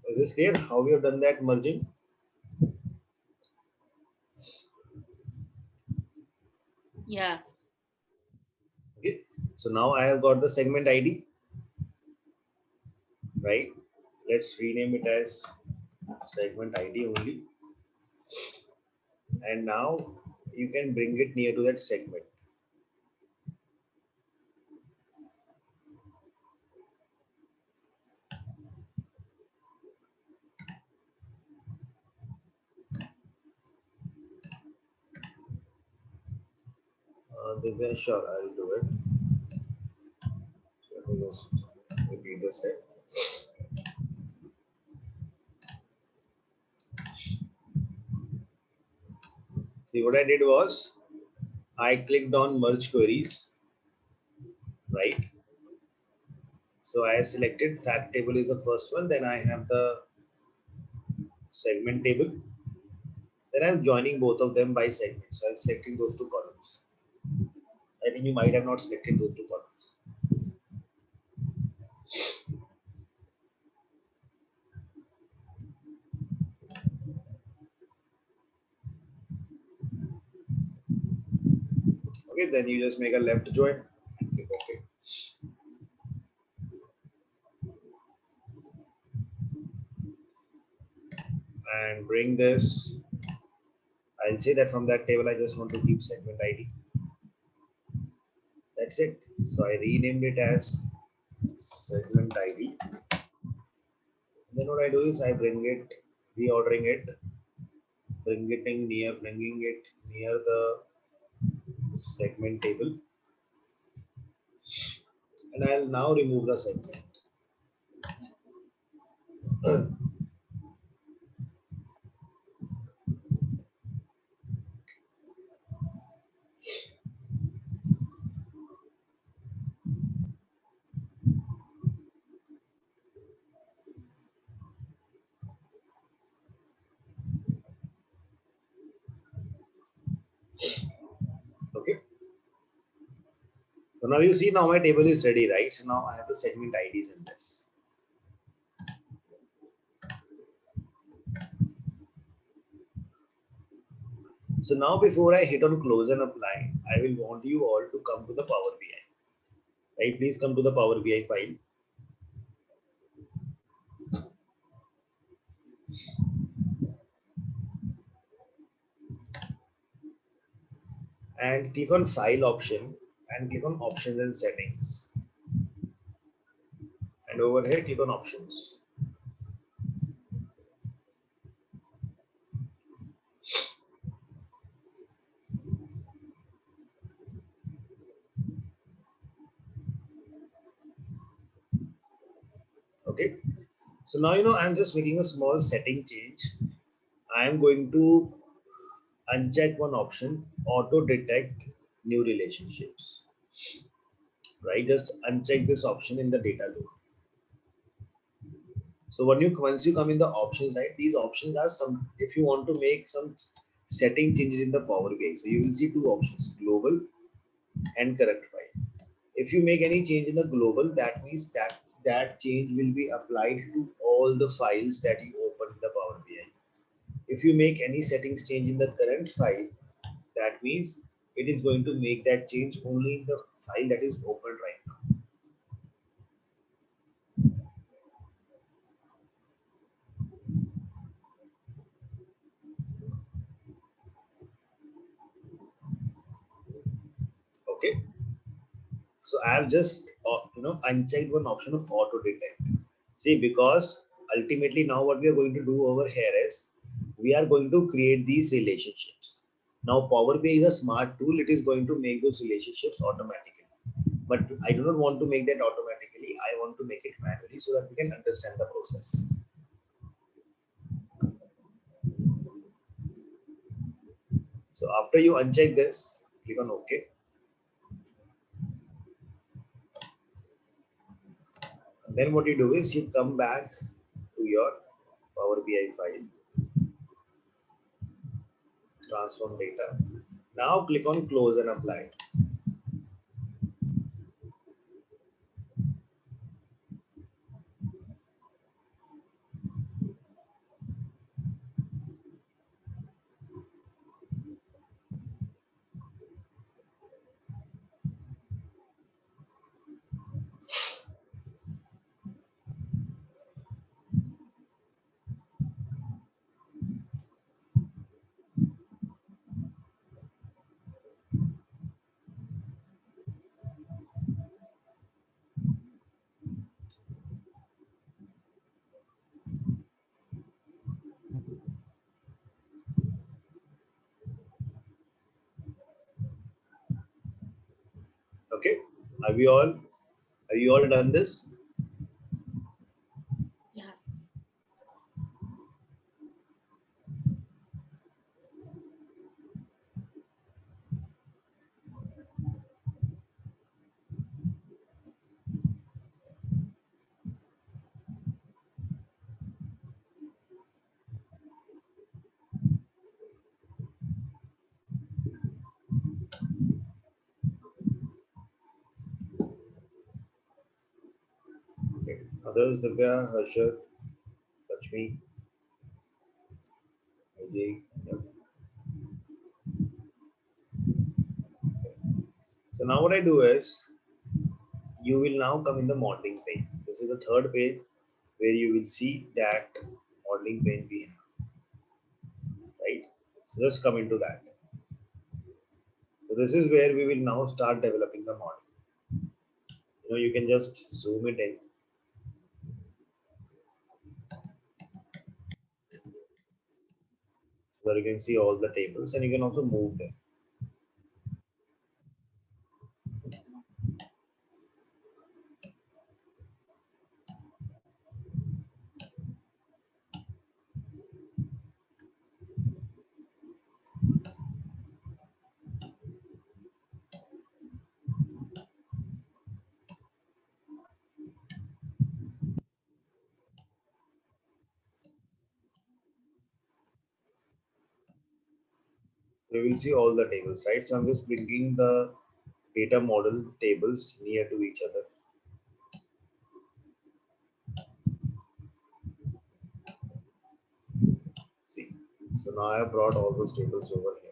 Is this clear how we have done that merging? Yeah. Okay. So now I have got the segment ID, right? Let's rename it as segment ID only. And now you can bring it near to that segment. Divya, sure, I'll do it. Let me just repeat the step. See, what I did was I clicked on merge queries, right? So I have selected fact table is the first one. Then I have the segment table. Then I'm joining both of them by segment. So I'm selecting those two columns. I think you might have not selected those two columns. Okay, then you just make a left join and click OK. And bring this. I'll say that from that table, I just want to keep segment ID. That's it. So I renamed it as segment ID. Then what I do is I bring it, reordering it, bringing it near the segment table, and I'll now remove the segment. Okay. So now you see now my table is ready, right? So now I have the segment IDs in this. So now before I hit on close and apply, I will want you all to come to the Power BI. Right? Please come to the Power BI file. And click on file option and click on options and settings. And over here, click on options. Okay. So now, I'm just making a small setting change. I am going to uncheck one option, auto detect new relationships. Right? Just uncheck this option in the data loop. So once you come in the options, right? These options are some, if you want to make some setting changes in the Power BI. So you will see two options, global and current file. If you make any change in the global, that means that change will be applied to all the files that you open in the Power BI. If you make any settings change in the current file, that means it is going to make that change only in the file that is open right now. Okay. So I have just unchecked one option of auto detect. See, because ultimately now what we are going to do over here is we are going to create these relationships. Now Power BI is a smart tool. It is going to make those relationships automatically. But I do not want to make that automatically. I want to make it manually so that we can understand the process. So after you uncheck this, click on OK. And then what you do is you come back to your Power BI file, transform data. Now click on close and apply. Okay, are you all done this? Yeah. Okay. Others, Divya, Harshad, Lakshmi, Ajay. Yep. So now what I do is you will now come in the modeling pane. This is the third page where you will see that modeling pane we have, right? So just come into that. So this is where we will now start developing the model. You can just zoom it in. So that you can see all the tables and you can also move them. So you will see all the tables, right? So I'm just bringing the data model tables near to each other. See, so now I have brought all those tables over here.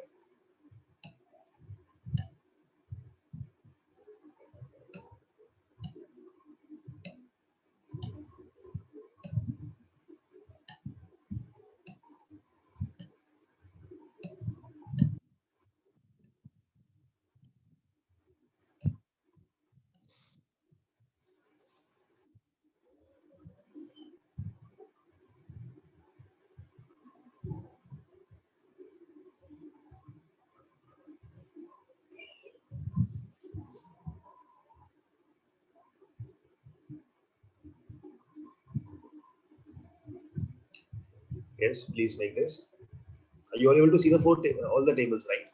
Yes, please make this. You are able to see the all the tables, right?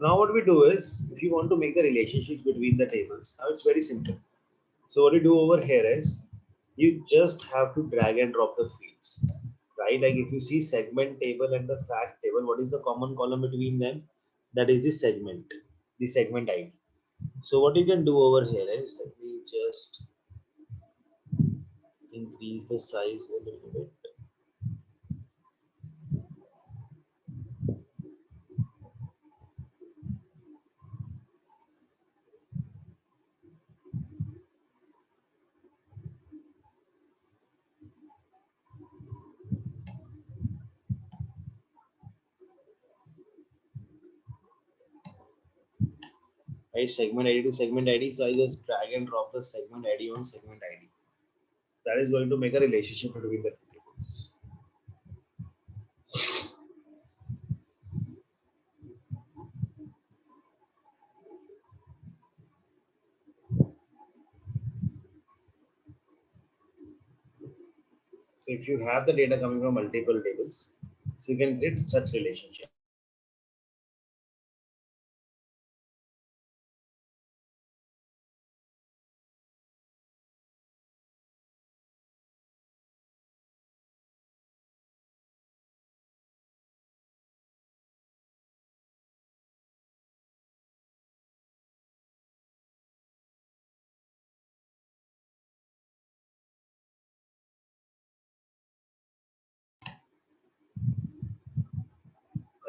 Now what we do is, if you want to make the relationships between the tables, now it's very simple. So what you do over here is, you just have to drag and drop the fields, right? Like if you see segment table and the fact table, what is the common column between them? That is the segment ID. So what you can do over here is, let me just increase the size a little bit. Right, segment ID to segment ID. So I just drag and drop the segment ID on segment ID. That is going to make a relationship between the two tables. So if you have the data coming from multiple tables, so you can create such relationship.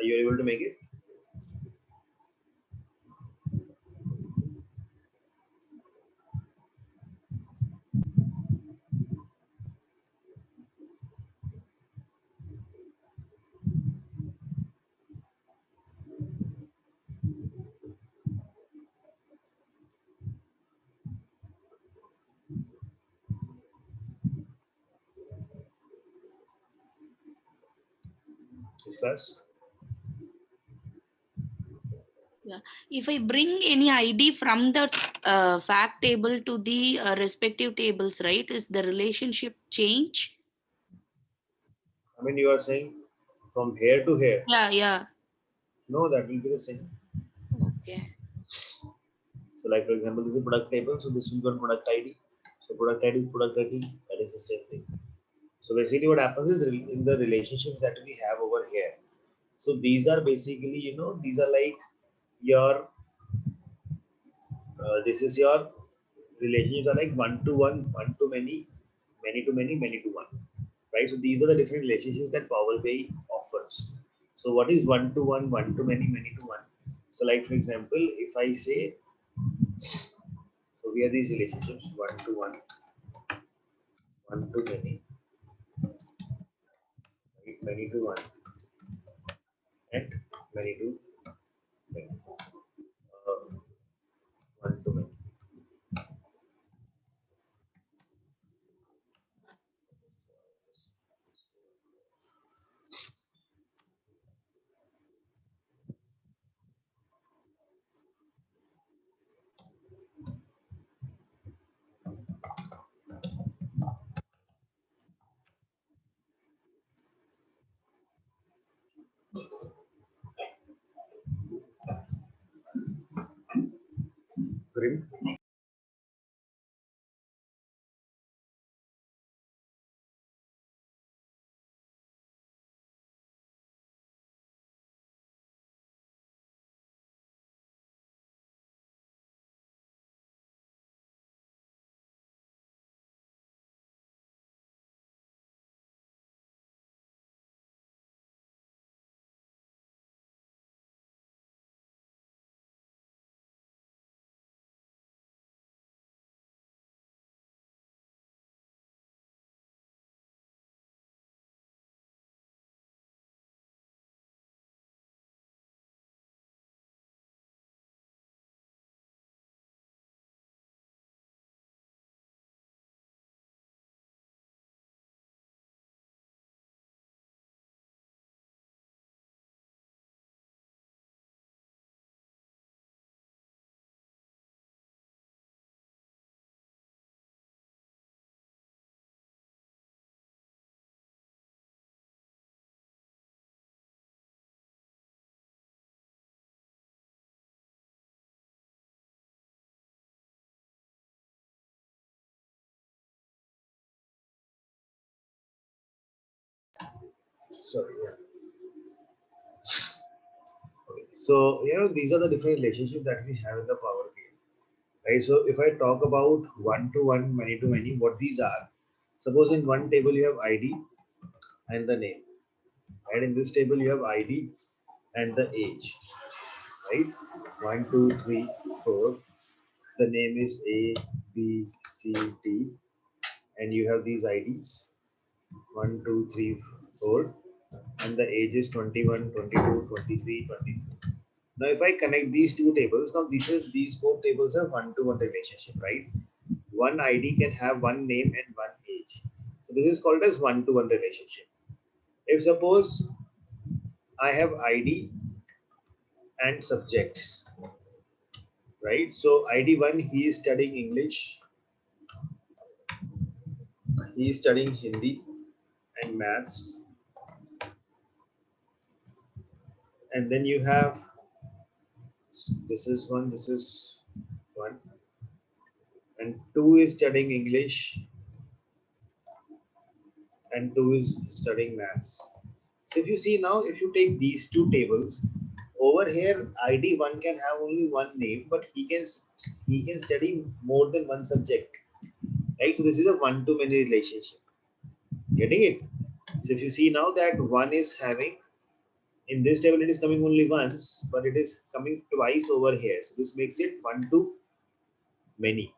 Are you able to make it? This class? If I bring any ID from the fact table to the respective tables, right, is the relationship change? I mean, you are saying from here to here. Yeah. No, that will be the same. Okay. So like for example, this is a product table. So this will be product ID. So product ID, product ID, that is the same thing. So basically what happens is, in the relationships that we have over here. So these are basically, these are like your, this is your relationships are like one to one, one to many to many to one, right? So these are the different relationships that Power BI offers. So what is one to many to one? So like for example, if I say, so we have these relationships one to one to many, right? Many to one, and many to many, one to many. Grim. Sorry, yeah. Okay. So, these are the different relationships that we have in the Power BI, right? So, if I talk about one to one, many to many, what these are, suppose in one table you have ID and the name, and in this table you have ID and the age, right? 1, 2, 3, 4. The name is A, B, C, D, and you have these IDs 1, 2, 3, 4, and the age is 21, 22, 23, 24. Now, if I connect these two tables, now these four tables have one-to-one relationship, right? One ID can have one name and one age. So this is called as one-to-one relationship. If suppose I have ID and subjects, right? So ID1, he is studying English, he is studying Hindi and maths, and then you have this is one, and two is studying English and two is studying maths. So if you see now, if you take these two tables, over here ID1 can have only one name, but he can study more than one subject, right? So this is a one-to-many relationship. Getting it? So if you see now that one is having in this table, it is coming only once, but it is coming twice over here. So this makes it one to many.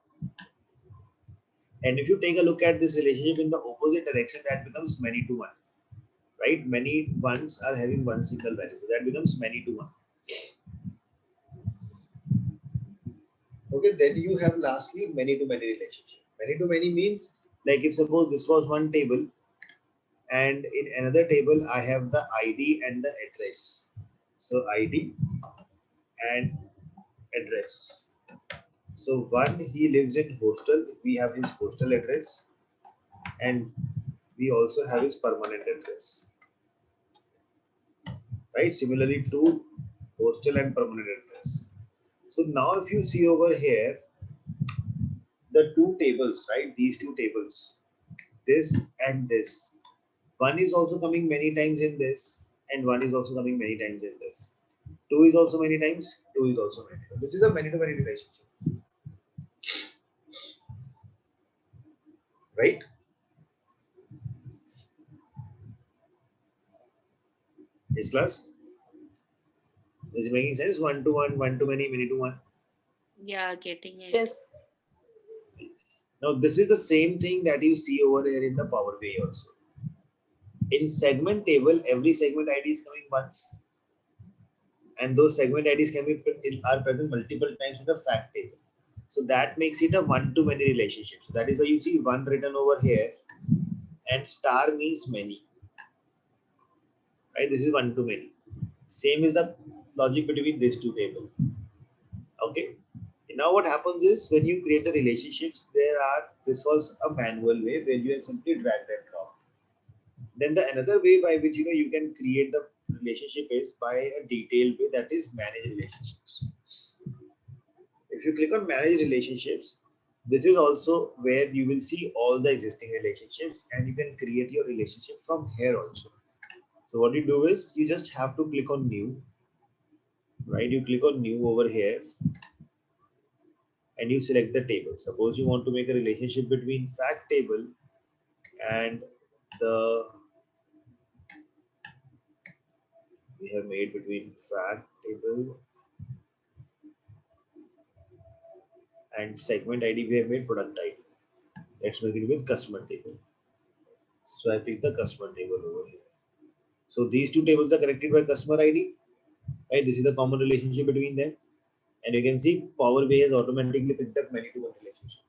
And if you take a look at this relationship in the opposite direction, that becomes many to one, right? Many ones are having one single value, so that becomes many to one. Okay, then you have lastly many to many relationship. Many to many means, like if suppose this was one table and in another table I have the ID and the address. So ID and address. So one, he lives in hostel, we have his hostel address, and we also have his permanent address, right? Similarly, two, hostel and permanent address. So now if you see over here, the two tables, right? These two tables, this and this. One is also coming many times in this, and one is also coming many times in this. Two is also many times, two is also many times. This is a many to many relationship, right? Islas? Is it making sense? One to one, one to many to one. Yeah, getting it. Yes. Now, this is the same thing that you see over here in the Power BI also. In segment table, every segment ID is coming once, and those segment IDs can be are present multiple times in the fact table. So that makes it a one-to-many relationship. So that is why you see one written over here, and star means many. Right? This is one-to-many. Same is the logic between these two tables. Okay. Now what happens is when you create the relationships, this was a manual way where you have simply dragged and dropped. Then the another way by which you can create the relationship is by a detailed way, that is manage relationships. If you click on manage relationships, this is also where you will see all the existing relationships and you can create your relationship from here also. So what you do is you just have to click on new, right? You click on new over here and you select the table. Suppose you want to make a relationship between fact table and the we have made between fact table and segment ID, we have made product ID. Let's make it with customer table. So I pick the customer table over here. So these two tables are connected by customer ID, right? This is the common relationship between them. And you can see Power BI has automatically picked up many to one relationship.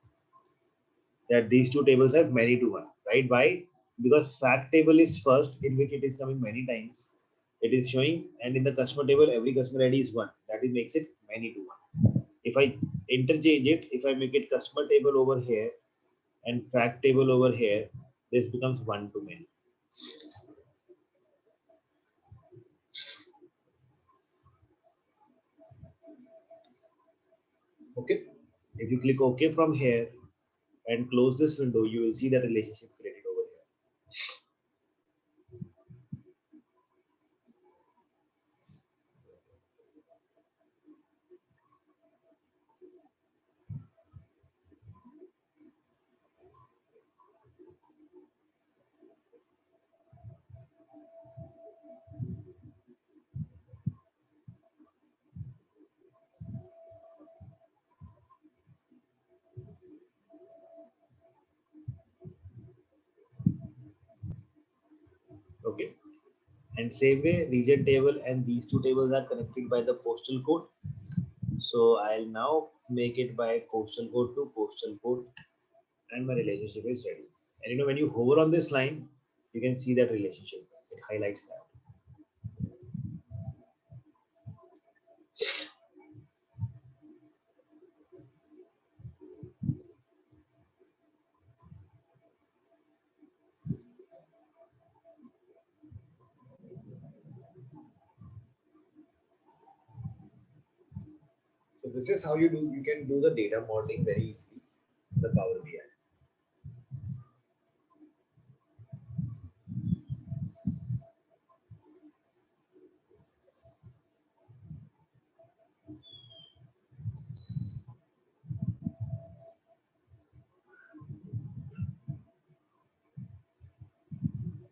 That these two tables have many to one, right? Why? Because fact table is first, in which it is coming many times. It is showing, and in the customer table, every customer ID is one. That it makes it many to one. If I interchange it, if I make it customer table over here and fact table over here, this becomes one to many. Okay. If you click OK from here and close this window, you will see that relationship created over here. Okay. And same way, region table and these two tables are connected by the postal code. So I'll now make it by postal code to postal code, and my relationship is ready. And when you hover on this line, you can see that relationship. It highlights that. So this is how you can do the data modeling very easily, the Power BI.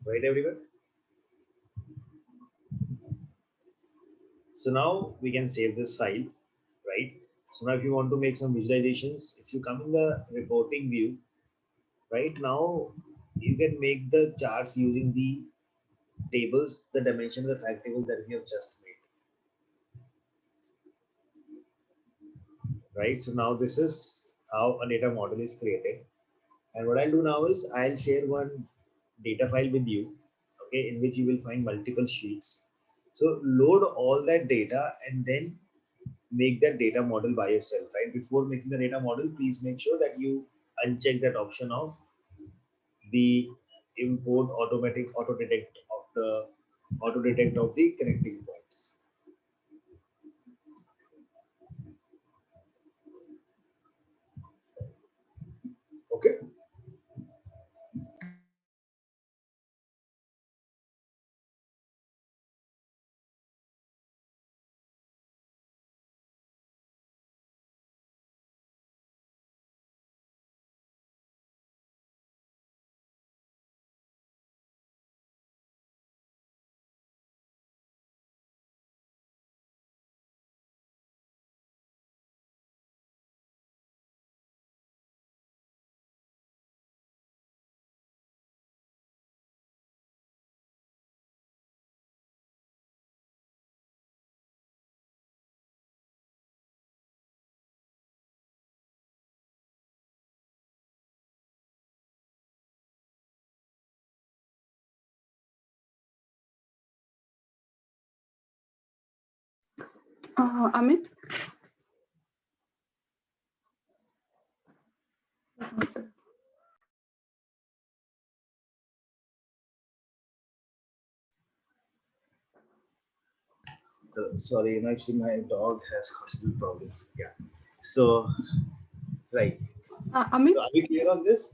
Right, everyone? So now we can save this file, right? So now if you want to make some visualizations, if you come in the reporting view, right now you can make the charts using the tables, the dimension of the fact tables that we have just made, right? So now this is how a data model is created. And what I'll do now is I'll share one data file with you, okay, in which you will find multiple sheets. So load all that data and then make that data model by yourself, right? Before making the data model, please make sure that you uncheck that option of the import automatic auto detect of the connecting points. Okay. Amit? Sorry, actually my dog has got little problems. Yeah. So, right. Amit? So are we clear on this?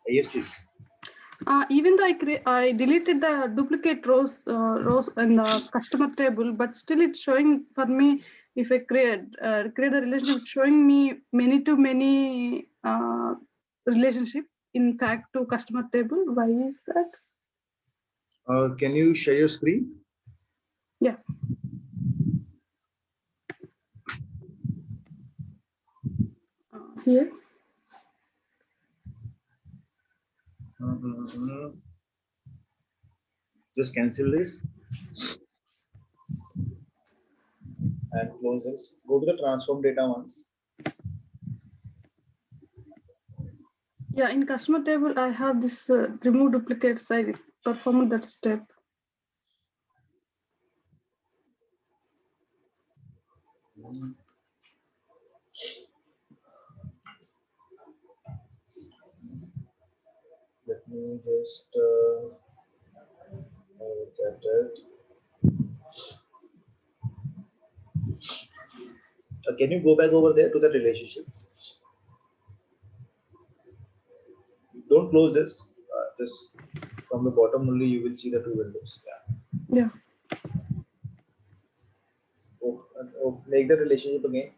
Yes, please. Even though I deleted the duplicate rows in the customer table, but still it's showing for me. If I create a relationship, it's showing me many to many relationship in fact to customer table. Why is that? Can you share your screen? Yeah. Here. Just cancel this and close this. Go to the transform data once. Yeah, in customer table, I have this remove duplicates. I performed that step. Let me just get it. Can you go back over there to the relationship? Don't close this. This from the bottom only you will see the two windows. Yeah. Yeah. Make the relationship again.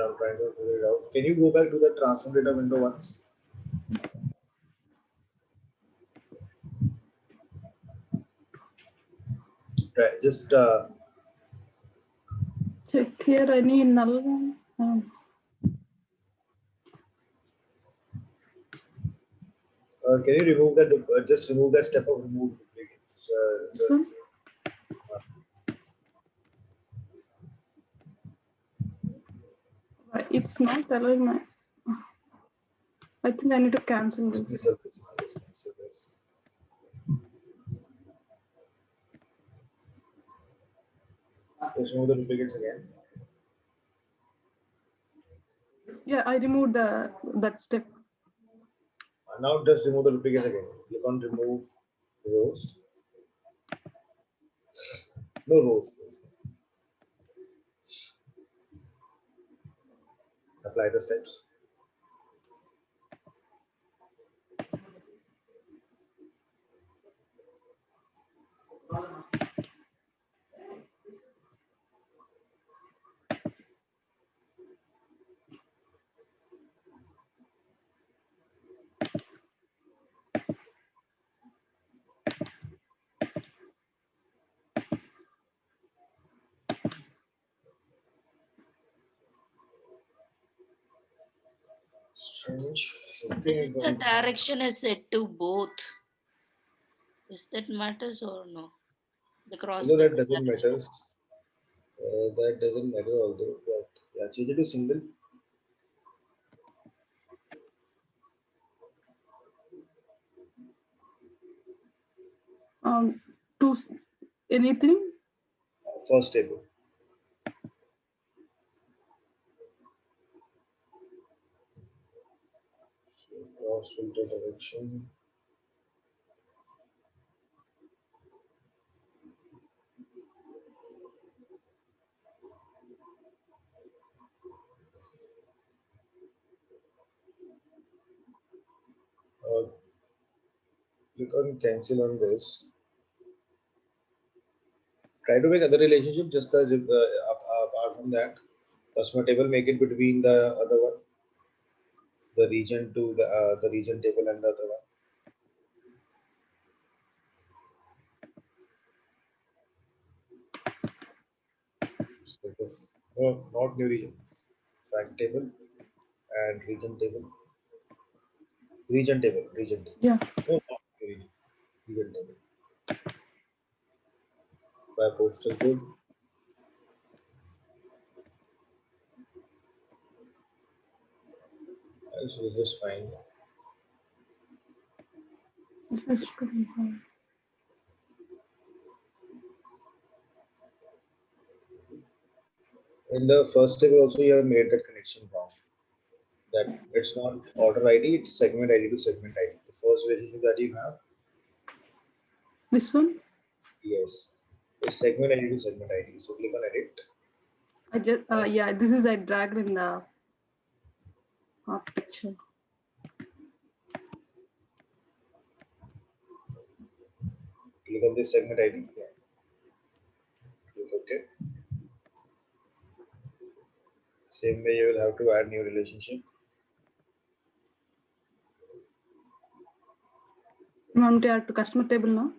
I'm trying to figure it out. Can you go back to the transform data window once? Right, just Check here any null one. can you remove that? Just remove that step of remove duplicates. This one? It's not allowing my. I think I need to cancel this. Cancel this. Just cancel this. Just remove the duplicates again. Yeah, I removed that step. Now just remove the duplicates again. Click on remove rows. No rows. Apply the steps. Strange. Something is The going. direction is set to both. Is that matters or no? The cross. No, that doesn't matter. That doesn't matter although. But yeah, change it to single. To anything. First table. Cross filter direction. Click on cancel on this. Try to make other relationship just apart from that. Customer table, make it between the other one, the region to the region table and the other one. No, not new region. Fact table and region table. Region table. Region table. Yeah. No, not new region. Region table. By postal code. So this is fine. This is pretty hard. In the first table also you have made that connection wrong. That it's not order ID, it's segment ID to segment ID. The first relationship that you have, This one? yes, it's segment ID to segment ID. So click on edit. I just yeah, this is I dragged in the picture. Click on this segment ID. Yeah. Click OK. Same way you will have to add new relationship. You want to add to customer table now?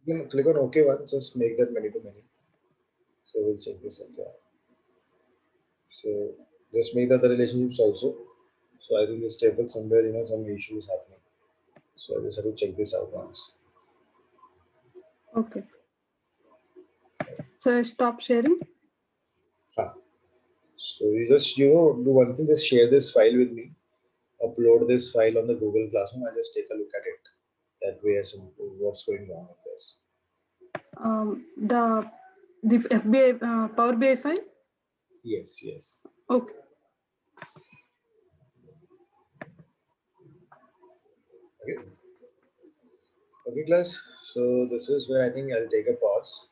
You can click on OK once, just make that many to many. So we'll check this out. Yeah. So just make the other relationships also. So I think this table somewhere, some issue is happening. So I just have to check this out once. Okay. So I stop sharing. So you just, do one thing, just share this file with me. Upload this file on the Google Classroom and just take a look at it. That way, what's going on with this. The FBA Power BI file. Yes, yes. Okay. Okay. Okay, class. So this is where I think I'll take a pause,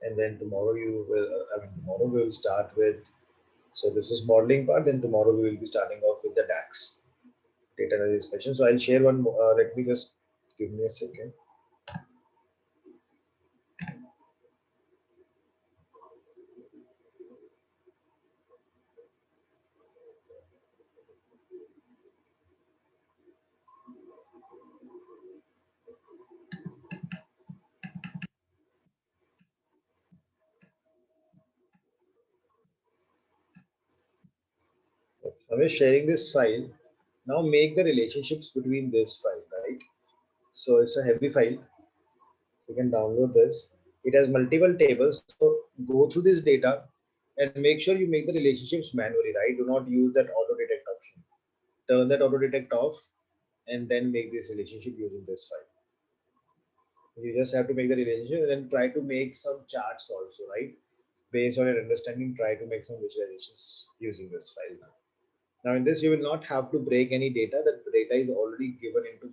and then tomorrow you will. Tomorrow we will start with. So this is modeling part. Then tomorrow we will be starting off with the DAX, data analysis question. So I'll share one more. Let me just give me a second. I'm just sharing this file. Now make the relationships between this file, right? So it's a heavy file. You can download this. It has multiple tables. So go through this data and make sure you make the relationships manually, right? Do not use that auto detect option. Turn that auto detect off and then make this relationship using this file. You just have to make the relationship and then try to make some charts also, right? Based on your understanding, try to make some visualizations using this file now. Now in this, you will not have to break any data. That the data is already given into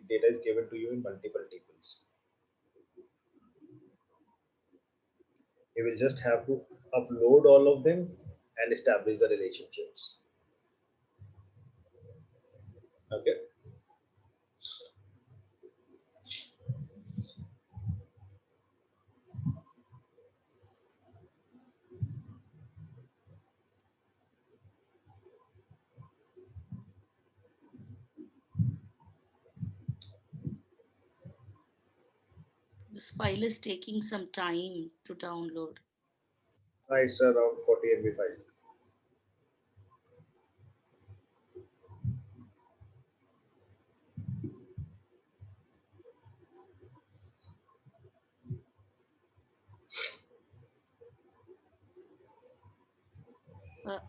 data is given to you in multiple tables. You will just have to upload all of them and establish the relationships. Okay. This file is taking some time to download. It's around 40 MB file.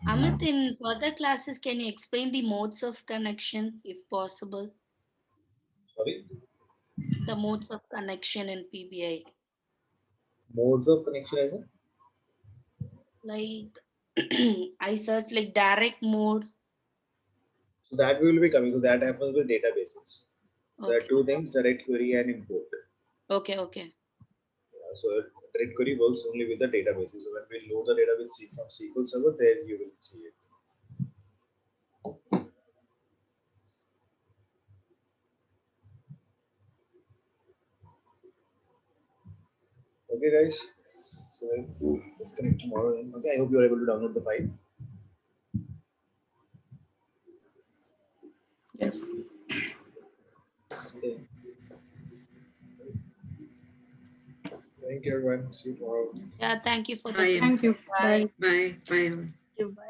Amit, in further classes, can you explain the modes of connection if possible? Sorry. The modes of connection in PBI. Modes of connection as a? Like I search like direct mode. So that will be coming. So that happens with databases. There are Okay. two things: direct query and import. Okay. Okay. So direct query works only with the databases. So when we load the database from SQL Server, there you will see it. Okay, guys. So let's connect tomorrow. Then. Okay, I hope you are able to download the file. Yes. Okay. Thank you, everyone. See you tomorrow. Yeah. Thank you for Bye. this. Thank you. Bye. Bye. Bye. Bye. Bye.